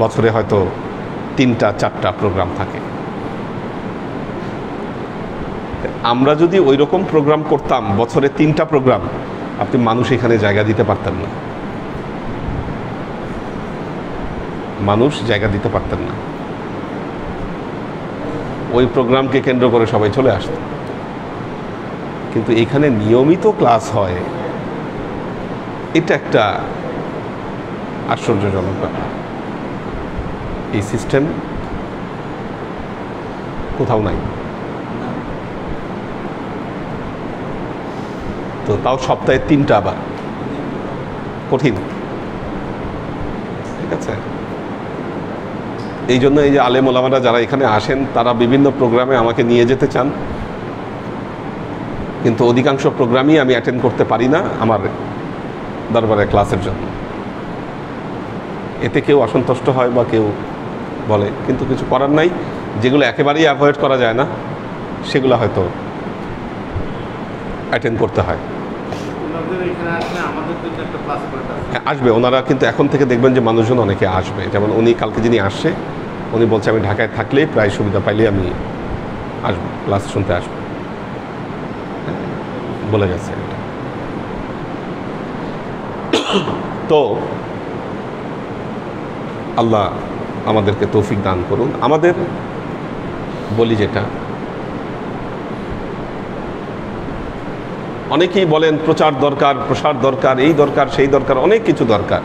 Speaker 2: বছরে হয়তো 3-4টা প্রোগ্রাম থাকে। আমরা যদি ওই রকম প্রোগ্রাম করতাম, বছরে 3টা প্রোগ্রাম, আপনি মানুষ এখানে জায়গা দিতে পারতেন না, মানুষ জায়গা দিতে পারতেন না। ওই প্রোগ্রামকে কেন্দ্র করে সবাই চলে আসত। কিন্তু এখানে নিয়মিত ক্লাস হয়, এটা একটা আশ্চর্যজনক ব্যাপার। এই সিস্টেম কোথাও নাই। তো তাও সপ্তাহে 3টা, আবার কঠিন, ঠিক আছে। এই জন্য এই যে আলেম ওলামারা যারা এখানে আসেন, তারা বিভিন্ন প্রোগ্রামে আমাকে নিয়ে যেতে চান, কিন্তু অধিকাংশ প্রোগ্রামই আমি অ্যাটেন্ড করতে পারি না আমার দরবারে ক্লাসের জন্য। এতে কেউ অসন্তুষ্ট হয় বা কেউ বলে, কিন্তু কিছু করার নাই। যেগুলো একেবারেই অ্যাভয়েড করা যায় না, সেগুলো হয়তো অ্যাটেন্ড করতে হয়। আসবে ওনারা, কিন্তু এখন থেকে দেখবেন যে মানুষজন অনেকে আসবে। যেমন উনি কালকে যিনি আসছে, উনি বলছে আমি ঢাকায় থাকলেই প্রায় সুবিধা পাইলে আমি আসবো, ক্লাস শুনতে আসবো, বলে গেছে। তো আল্লাহ আমাদেরকে তৌফিক দান করুন। আমাদের বলি যেটা, অনেকেই বলেন প্রচার দরকার, প্রসার দরকার, এই দরকার, সেই দরকার, অনেক কিছু দরকার।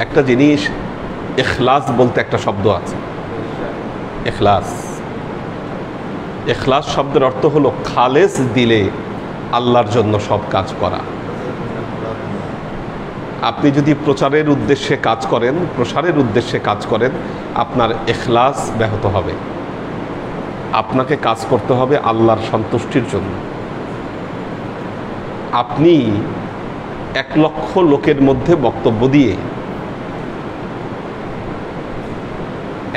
Speaker 2: একটা জিনিস, ইখলাস বলতে একটা শব্দ আছে, ইখলাস। ইখলাস শব্দের অর্থ হলো খালেস দিলে আল্লাহর জন্য সব কাজ করা। আপনি যদি প্রচারের উদ্দেশ্যে কাজ করেন, প্রসারের উদ্দেশ্যে কাজ করেন, আপনার ইখলাস ব্যাহত হবে। আপনাকে কাজ করতে হবে আল্লাহর সন্তুষ্টির জন্য। আপনি 1 লক্ষ লোকের মধ্যে বক্তব্য দিয়ে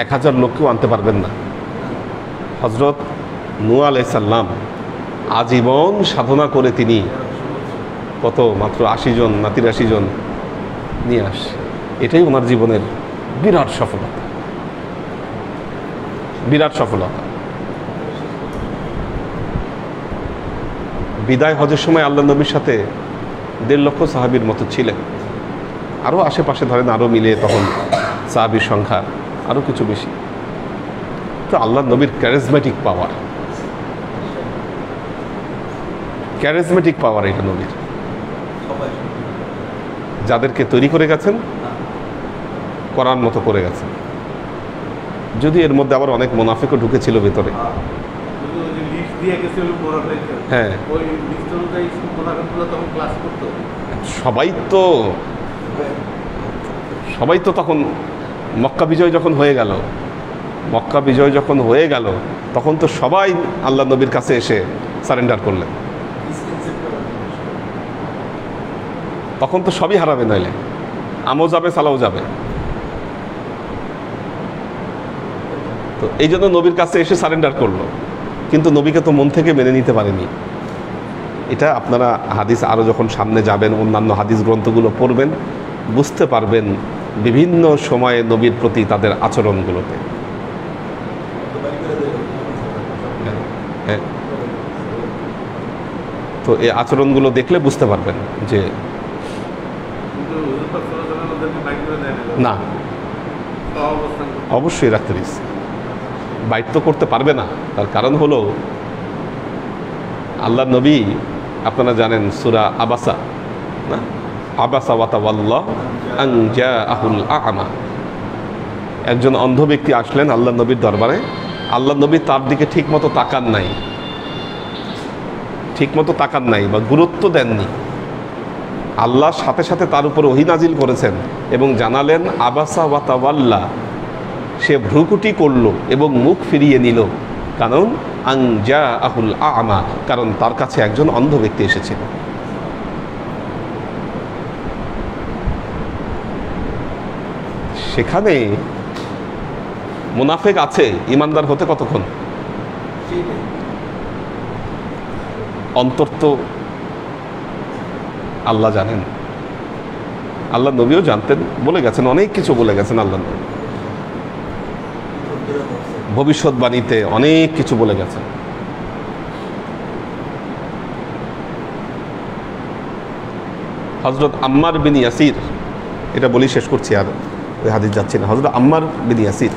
Speaker 2: 1000 লোককেও আনতে পারবেন না। হযরত নূহ আলাইহিস সালাম আজীবন সাধনা করে তিনি কত, মাত্র 80 জন না 83 জন নিয়ে আসে। এটাই ওনার জীবনের বিরাট সফলতা, বিরাট সফলতা। বিদায় হজের সময় আল্লাহ নবীর সাথে 1.5 লক্ষ সাহাবীর মতো ছিলেন। আরও আশেপাশে ধরেন আরও মিলে তখন সাহাবীর সংখ্যা আরও কিছু বেশি। তো আল্লাহ নবীর ক্যারিজমেটিক পাওয়ার, ক্যারিজমেটিক পাওয়ার এটা নবীর। যাদেরকে তৈরি করে গেছেন, করার মতো করে গেছেন। যদি এর মধ্যে আবার অনেক মুনাফিকও ঢুকেছিল ভেতরে। হ্যাঁ, সবাই তো তখন মক্কা বিজয় যখন হয়ে গেল, তখন তো সবাই আল্লাহ নবীর কাছে এসে সারেন্ডার করলেন। তখন তো সবই হারাবে, নইলে আমও যাবে, সালাও যাবে। তো এই জন্য নবীর কাছে এসে সারেন্ডার করলো, কিন্তু নবীকে তো মন থেকে মেনে নিতে পারেনি। এটা আপনারা হাদিস আরও যখন সামনে যাবেন, অন্যান্য হাদিস গ্রন্থগুলো পড়বেন, বুঝতে পারবেন বিভিন্ন সময়ে নবীর প্রতি তাদের আচরণগুলোতে। হ্যাঁ, তো এই আচরণগুলো দেখলে বুঝতে পারবেন যে না, অবশ্যই রাখতে দিচ্ছে। বাইট তো করতে পারবে না, তার কারণ হলো আল্লাহ নবী, আপনারা জানেন সূরা আবাসা না, আবাসা ওয়া তাওয়াল্লা আন জাআহুল আ'মা। একজন অন্ধ ব্যক্তি আসলেন আল্লাহ নবীর দরবারে। আল্লাহ নবী তার দিকে ঠিকমতো তাকান নাই বা গুরুত্ব দেননি। আল্লাহর সাথে সাথে তার উপর ওহী নাজিল করেছেন এবং জানালেন আবাসা ওয়া তাওয়াল্লা, সে ভ্রুকুটি করল এবং মুখ ফিরিয়ে নিল। কারণ আন জাআহুল আ'মা, কারণ তার কাছে একজন অন্ধ ব্যক্তি এসেছিল। সেখানে মুনাফিক আছে, ইমানদার হতে কতক্ষণ? অন্তর তো আল্লাহ জানেন, আল্লাহ নবীও জানতেন, বলে গেছেন, অনেক কিছু বলে গেছেন আল্লাহ নবী, ভবিষ্যৎবাণীতে অনেক কিছু বলে গেছেন। হযরত আম্মার বিন ইয়াসির, এটা বলি শেষ করছি, আর ওই হাদিস যাচ্ছি না। হযরত আম্মার বিন ইয়াসির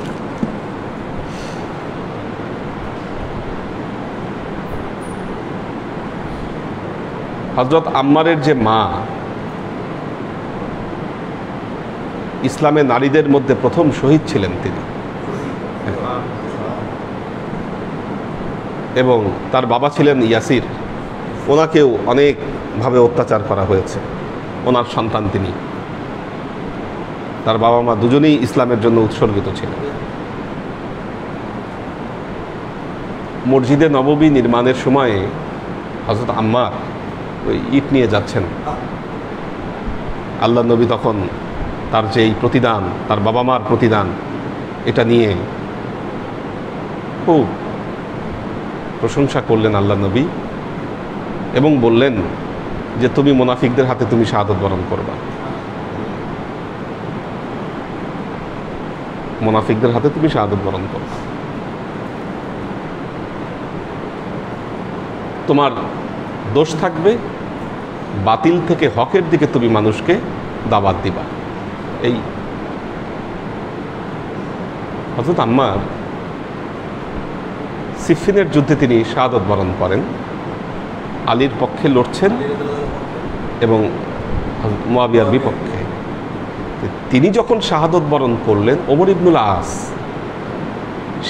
Speaker 2: হযরত আম্মারের যে মা, ইসলামে নারীদের মধ্যে প্রথম শহীদ ছিলেন তিনি, এবং তার বাবা ছিলেন ইয়াসির। ওনাকেও অনেকভাবে অত্যাচার করা হয়েছে, ওনার সন্তান তিনি। তার বাবা মা দুজনেই ইসলামের জন্য উৎসর্গিত ছিলেন। মসজিদে নববী নির্মাণের সময়ে হযরত আম্মার ওই ইট নিয়ে যাচ্ছেন। আল্লাহ নবী তখন তার যে এই প্রতিদান, তার বাবা মার প্রতিদান, এটা নিয়ে খুব প্রশংসা করলেন আল্লাহ নবী এবং বললেন যে তুমি মুনাফিকদের হাতে তুমি শাহাদাত বরণ করবা, মুনাফিকদের হাতে তুমি শাহাদাত বরণ করবা। তোমার দোষ থাকবে, বাতিল থেকে হকের দিকে তুমি মানুষকে দাওয়াত দিবা। এই হযরত আম্মার সিফিনের যুদ্ধে তিনি শাহাদাত বরণ করেন, আলীর পক্ষে লড়ছেন এবং মুয়াবিয়ার বিপক্ষে। তিনি যখন শাহাদাত বরণ করলেন, ওমর ইবনুল আস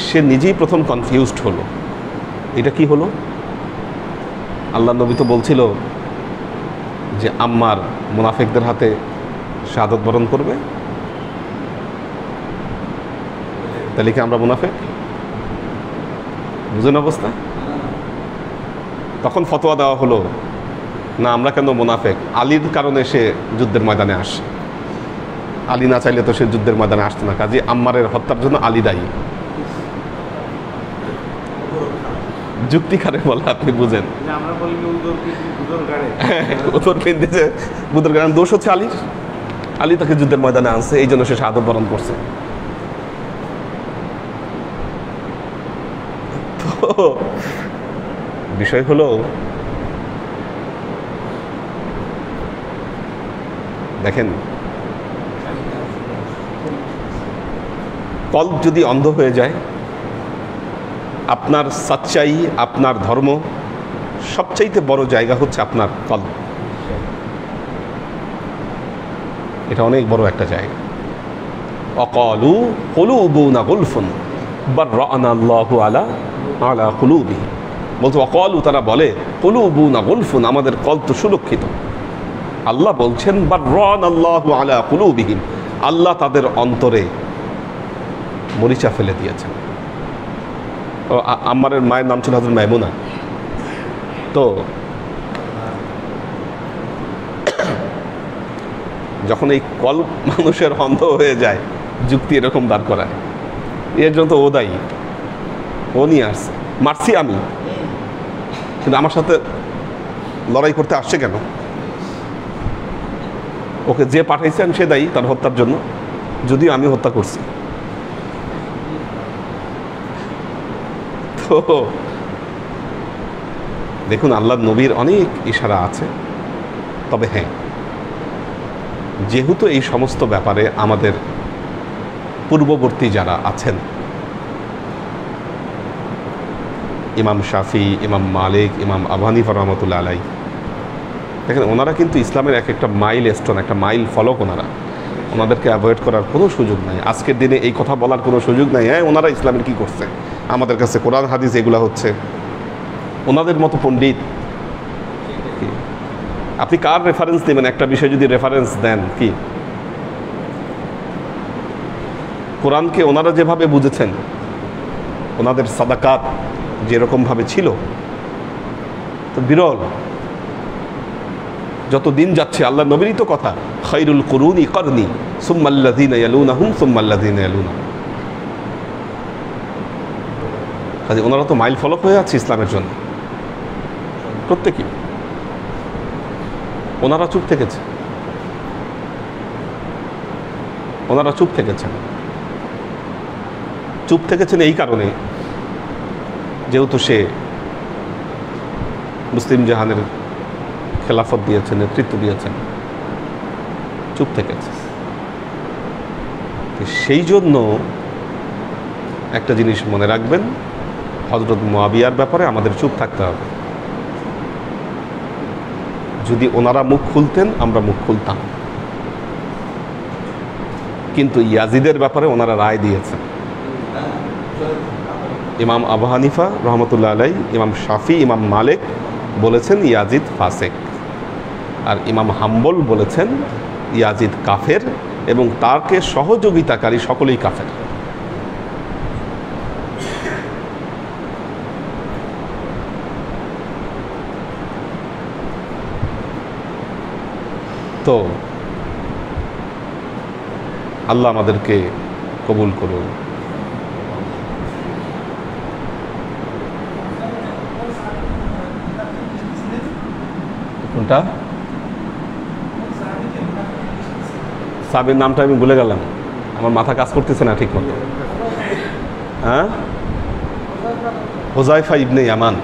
Speaker 2: সে নিজেই প্রথম কনফিউজড হলো, এটা কি হলো? আল্লাহ নবী তো বলছিল যে আম্মার মুনাফিকদের হাতে শাহাদাত বরণ করবে, তাহলে কি আমরা মুনাফিক? বুঝুন অবস্থা। তখন ফতোয়া দেওয়া হলো, না আমরা কেন মুনাফিক, আলীর কারণে সে যুদ্ধের ময়দানে আসে, আলী না চাইলে তো সে যুদ্ধের ময়দানে আসতো না, কাজে আম্মারের হত্যার জন্য আলী দায়ী। যুক্তিকারে বলে আপনি বুঝেন, দোষ হচ্ছে আলীর, আলী তাকে যুদ্ধের ময়দানে আনছে, এই জন্য সে শাহাদাত বরণ করছে। তো বিষয় হলো, দেখেন কল্ব যদি অন্ধ হয়ে যায়, আপনার সচ্চাই, আপনার ধর্ম সবচাইতে বড় জায়গা হচ্ছে আপনার কল্ব। এটা অনেক বড় একটা জায়গা। অকালু কুলুবুনা গুলফুন বাররানা আল্লাহু আলা কুলুবিহিম, বলতে অকালু, তারা বলে কুলুবুনা গুলফুন, আমাদের কল্ব তো সুরক্ষিত। আল্লাহ বলছেন বাররানা আল্লাহু আলা কুলুবিহিম, আল্লাহ তাদের অন্তরে মরিচা ফেলে দিয়েছেন। আম্মারের মায়ের নাম ছিল হযরত মাইমুনা। তো যখন এই কল মানুষের অন্ধ হয়ে যায়, যুক্তি এরকম দাঁড় করায়, এর জন্য তো ও দায়ী, ও নিয়ে আসছে, মারছি আমি, কিন্তু আমার সাথে লড়াই করতে আসছে কেন? ওকে যে পাঠাইছেন সে দায়ী তার হত্যার জন্য, যদিও আমি হত্যা করছি। তো দেখুন, আল্লাহ নবীর অনেক ইশারা আছে। তবে হ্যাঁ, যেহেতু এই সমস্ত ব্যাপারে আমাদের পূর্ববর্তী যারা আছেন, ইমাম শাফি, ইমাম মালিক, ইমাম আবু হানিফা রহমতুল্লাহ আলাই, দেখেন ওনারা কিন্তু ইসলামের এক একটা মাইল স্টোন, একটা মাইল ফলক। ওনাদেরকে অ্যাভয়েড করার কোনো সুযোগ নাই। আজকের দিনে এই কথা বলার কোনো সুযোগ নাই, হ্যাঁ ওনারা ইসলামের কি করছে, আমাদের কাছে কোরআন হাদিস এগুলা হচ্ছে, ওনাদের মতো পণ্ডিত। আপনি কার রেফারেন্স দেবেন? একটা বিষয় যদি রেফারেন্স দেন, কি কোরআনকে ওনারা যেভাবে বুঝেছেন, ওনাদের সাদাকাত যেরকমভাবে ছিল, তো বিরল। যত দিন যাচ্ছে, আল্লাহ নবীরই তো কথা, খায়রুল কুরুনি করনি সুম্মাল্লাযীনা ইয়ালুনাহুম সুম্মাল্লাযীনা ইয়ালুনাহুম। কাজে ওনারা তো মাইল ফলক হয়ে আছে ইসলামের জন্য, প্রত্যেকেই। ওনারা চুপ থেকেছে, ওনারা চুপ থেকেছেন। চুপ থেকেছেন এই কারণে, যেহেতু সে মুসলিম জাহানের খেলাফত দিয়েছেন, নেতৃত্ব দিয়েছেন, চুপ থেকেছে। সেই জন্য একটা জিনিস মনে রাখবেন, হযরত মুআবিয়ার ব্যাপারে আমাদের চুপ থাকতে হবে। যদি ওনারা মুখ খুলতেন, আমরা মুখ খুলতাম, কিন্তু ইয়াজিদের ব্যাপারে ওনারা রায় দিয়েছেন। ইমাম আবু হানিফা রহমতুল্লাহ আলাই, ইমাম শাফি, ইমাম মালিক বলেছেন ইয়াজিদ ফাসেক, আর ইমাম হাম্বল বলেছেন ইয়াজিদ কাফের, এবং তাকে সহযোগিতাকারী সকলেই কাফের। তো আল্লাহ আমাদেরকে কবুল করুন। কোনটা? সাহাবীর নামটা আমি ভুলে গেলাম, আমার মাথা কাজ করতেছে না ঠিক মতো। হ্যাঁ, হুযায়ফা ইবনে ইয়ামান,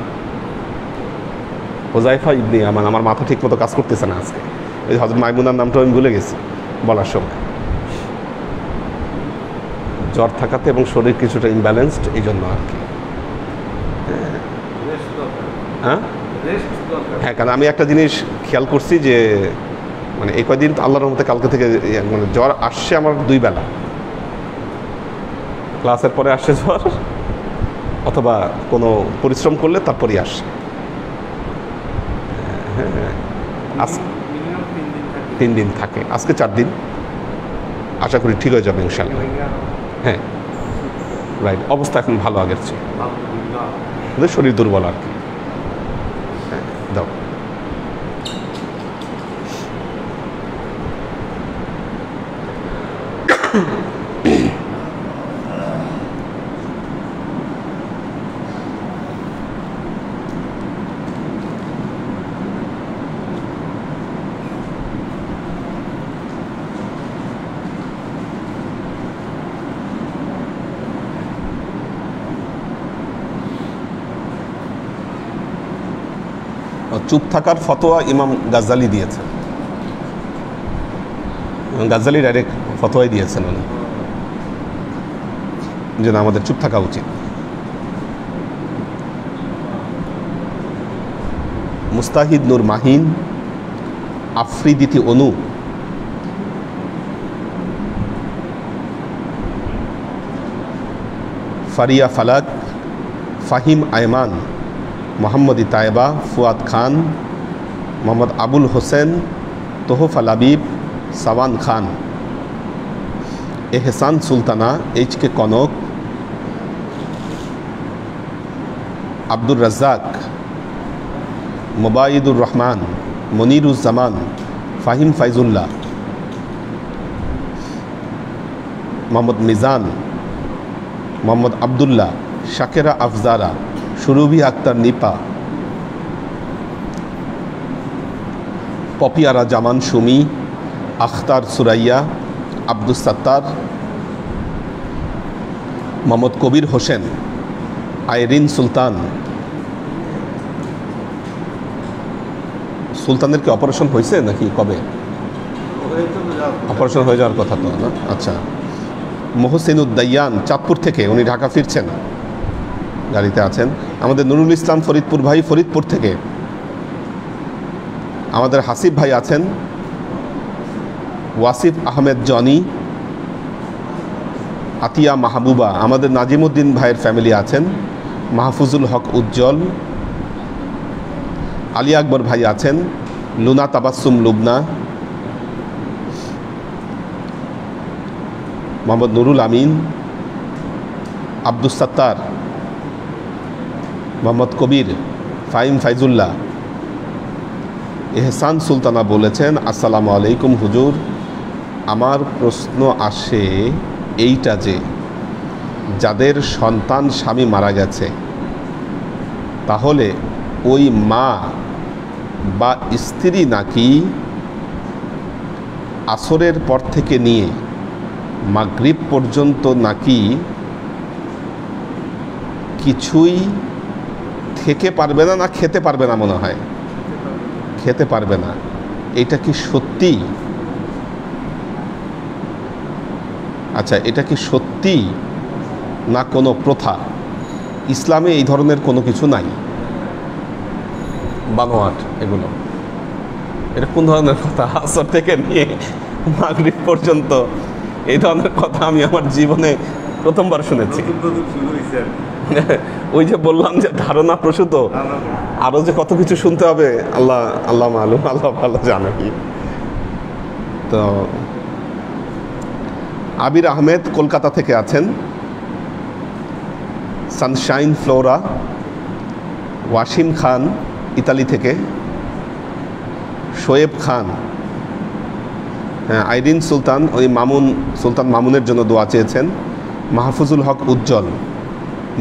Speaker 2: হুযায়ফা ইবনে ইয়ামান। আমার মাথা ঠিক মতো কাজ করতেছে না আজকে। ওই হযরত মাইমুনার নামটা আমি ভুলে গেছি বলার সময়, জ্বর থাকাতে এবং শরীর কিছুটা ইমব্যালেন্সড, এই জন্য আর কি। হ্যাঁ হ্যাঁ, কারণ আমি একটা জিনিস খেয়াল করছি যে মানে এই কয়দিন আল্লাহর রহমতে কালকে থেকে মানে জ্বর আসছে আমার 2 বেলা, ক্লাসের পরে আসছে জ্বর, অথবা কোনো পরিশ্রম করলে তারপরেই আসছে। হ্যাঁ, আজ 3 দিন থাকে, আজকে 4 দিন, আশা করি ঠিক হয়ে যাবে ইনশাআল্লাহ। হ্যাঁ রাইট, অবস্থা এখন ভালো আগের চেয়ে, শরীর দুর্বল আর কি। হ্যাঁ দাও। চুপ থাকার ফতোয়া ইমাম গাজ্জালি দিয়েছেন, গাজ্জালি ডাইরেক্ট ফতোয়াই দিয়েছেন উনি যে না, আমাদের চুপ থাকা উচিত। মুস্তাহিদ নূর মাহিন, আফ্রিদিতি অনু, ফারিয়া ফালাক, ফাহিম আয়মান, মোহাম্মদ তায়েবা, ফুয়াদ খান, মোহাম্মদ আবুল হোসেন, তোহফা লাবিব, সাওয়ান খান, এহসান সুলতানা, এইচ কে কনক, আব্দুর রাজ্জাক, মোবাইদুর রহমান, মনিরুজ্জামান, ফাহিম ফাইজুল্লাহ, মোহাম্মদ মিজান, মোহাম্মদ আবদুল্লাহ, শাকেরা আফজারা, সুরভি আক্তার নিপা, পপিয়ারা জামান সুমি, আখতার সুরাইয়া, আব্দুস সাত্তার, মোহাম্মদ কবির হোসেন, আইরিন সুলতান। সুলতানের কি অপারেশন হয়েছে নাকি কবে? অপারেশন হয়ে যাওয়ার কথা তো না? আচ্ছা। মোহসিনুদ্দাইয়ান চাঁদপুর থেকে, উনি ঢাকা ফিরছেন, গাড়িতে আছেন। আমাদের নুরুল ইসলাম ফরিদপুর ভাই ফরিদপুর থেকে। আমাদের হাসিব ভাই আছেন, ওয়াসিফ আহমেদ জনি, আতিয়া মাহবুবা, আমাদের নাজিমুদ্দিন ভাইয়ের ফ্যামিলি আছেন, মাহফুজুল হক উজ্জ্বল, আলী আকবর ভাই আছেন, লুনা তাবাসসুম লুবনা, মোহাম্মদ নুরুল আমিন, আব্দুস সাত্তার, মোহাম্মদ কবির, ফাইম ফাইজুল্লাহ। এহসান সুলতানা বলেছেন, আসসালামু আলাইকুম হুজুর, আমার প্রশ্ন আসে এইটা যে যাদের সন্তান স্বামী মারা গেছে, তাহলে ওই মা বা স্ত্রী নাকি আসরের পর থেকে নিয়ে মাগরিব পর্যন্ত নাকি কিছুই থেকে পারবে না, না খেতে পারবে না? মনে হয় খেতে পারবে না। এটা কি সত্যি? আচ্ছা, এটা কি সত্যি না কোনো প্রথা? ইসলামে এই ধরনের কোনো কিছু নাই, বানোয়াট এগুলো। এটা কোন ধরনের কথা? আসর থেকে নিয়ে মাগরিব পর্যন্ত এই ধরনের কথা আমি আমার জীবনে প্রথমবার শুনেছি। ওই যে বললাম যে ধারণা প্রসূত, আরো যে কত কিছু শুনতে হবে আল্লাহ আল্লাহ মালুম, আল্লাহ ভালো জানে। কি তো আবির আহমেদ কলকাতা থেকে আছেন, সানশাইন ফ্লোরা, ওয়াসিম খান ইতালি থেকে, শোয়েব খান, হ্যাঁ আইরিন সুলতান, ওই মামুন সুলতান মামুনের জন্য দোয়া চেয়েছেন, মাহফুজুল হক উজ্জ্বল,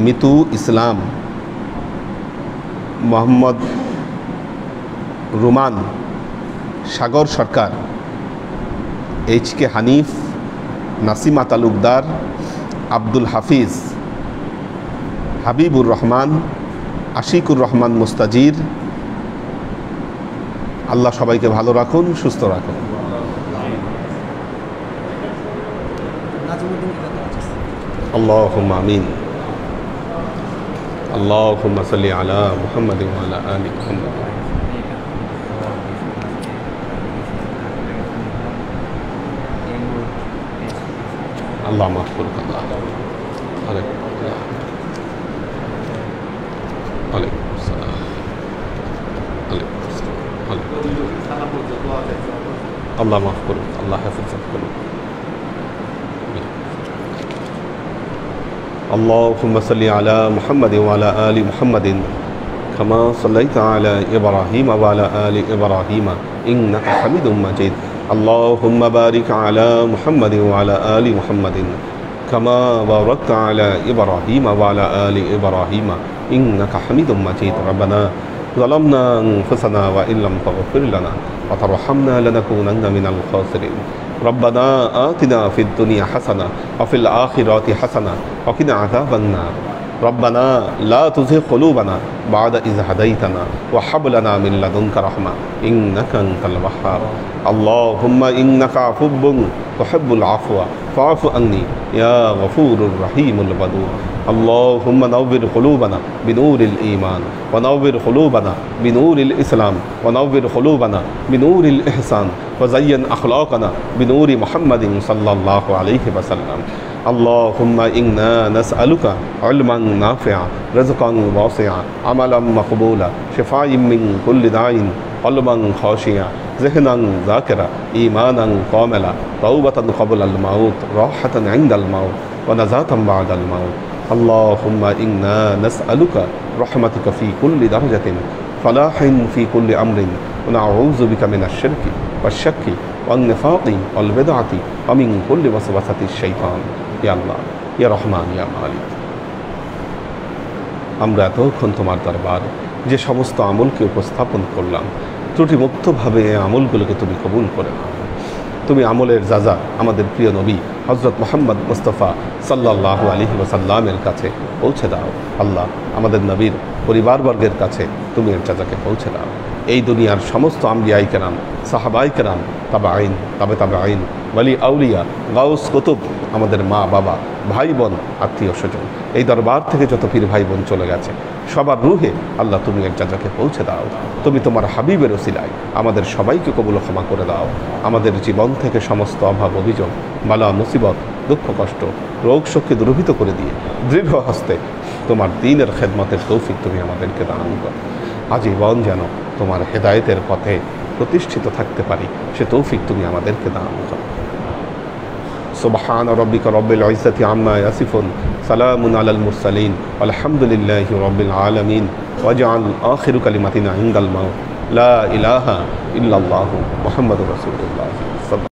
Speaker 2: মিতু ইসলাম, মোহাম্মদ রুমান, সাগর সরকার, এইচ কে হানিফ, নাসিমা তালুকদার, আব্দুল হাফিজ, হাবিবুর রহমান, আশিকুর রহমান মুস্তাজির। আল্লাহ সবাইকে ভালো রাখুন, সুস্থ রাখুন। আল্লাহুম্মা আমিন। আল্লাহুম্মা সাল্লি আলা মুহাম্মাদিন ওয়া আলা আলি মুহাম্মাদ। আল্লাহ মাফ করুন। আল্লাহ আলাইকুম আসসালাম। আল্লাহ মাফ করুন, আল্লাহ হেফাজত করুন। اللهم صل على محمد وعلى آل محمد كما صليت على إبراهيم وعلى آل إبراهيم إنك حميد مجيد. اللهم بارك على محمد وعلى آل محمد كما باركت على إبراهيم وعلى آل إبراهيم إنك حميد مجيد. ربنا ظلمنا أنفسنا وإن لم تغفر لنا وترحمنا لنكونن من الخاسرين. ربنا آتنا في الدنيا حسنة وفي الآخرة حسنة وقنا عذاب النار. ربنا لا تزغ قلوبنا بعد إذ هديتنا وهب لنا من لدنك رحمة إنك أنت الوهاب. اللهم إنك عفو تحب العفو فاعف عني يا غفور الرحيم الودود. اللهم نور قلوبنا بنور الإيمان ونور قلوبنا بنور الإسلام ونور قلوبنا بنور الإحسان وزين أخلاقنا بنور محمد صلى الله عليه وسلم. اللهم إنا نسألك علما نافعا رزقا واسعا عملا مقبولا شفاء من كل داء قلبا خاشعا ذهنا ذاكرا إيمانا كاملا توبة قبل الموت راحة عند الموت ونجاة بعد الموت. اللهم إنا نسألك رحمتك في كل درجة فلاح في كل أمر ونعوذ بك من الشرك والشك ওয়ান নিফাকি ওয়াল বিদআতি ওয়া মিন কুল্লি ওয়াসওয়াসাতিশ শাইতান। ইয়া আল্লাহ, ইয়া রহমান, ইয়া মালিক, আমরা এতক্ষণ তোমার দরবার যে সমস্ত আমলকে উপস্থাপন করলাম, ত্রুটিমুক্তভাবে এই আমলগুলোকে তুমি কবুল করে নাও। তুমি আমলের যাজা আমাদের প্রিয় নবী হযরত মুহাম্মদ মুস্তাফা সাল্লাল্লাহু আলাইহি ওয়াসাল্লামের কাছে পৌঁছে দাও। আল্লাহ, আমাদের নবীর পরিবারবর্গের কাছে তুমি এর যাজাকে পৌঁছে দাও। এই দুনিয়ার সমস্ত আম্বিয়াই কেরাম, সাহাবাই কেরাম, তাবাঈন, তাবাঈন, ওয়ালি আউলিয়া, গাউস, কুতুব, আমাদের মা বাবা, ভাই বোন, আত্মীয় স্বজন, এই দরবার থেকে যত পীর ভাই বোন চলে গেছে সবার রুহে আল্লাহ তুমি এক যাজাকে পৌঁছে দাও। তুমি তোমার হাবিবের ওসিলায় আমাদের সবাইকে কবুল ক্ষমা করে দাও। আমাদের জীবন থেকে সমস্ত অভাব, অভিযোগ, বালা, মুসিবত, দুঃখ, কষ্ট, রোগ শোককে দূরীভূত করে দিয়ে দৃঢ় হস্তে তোমার দ্বীনের খেদমতের তৌফিক তুমি আমাদেরকে দান করো। আজীবন যেন তোমার হেদায়েতের পথে প্রতিষ্ঠিত থাকতে পারি সে তৌফিক তুমি আমাদেরকে দান করো। সুবহান রাব্বিকা রব্বিল ইজ্জাতি আম্মা ইয়াসিফুন, সালামুন আলাল মুরসালিন, আলহামদুলিল্লাহি রাব্বিল আলামিন। ওয়াজআল আখিরু কালিমাতিনা ইনদাল মাউত লা ইলাহা ইল্লাল্লাহু মুহাম্মাদুর রাসূলুল্লাহ।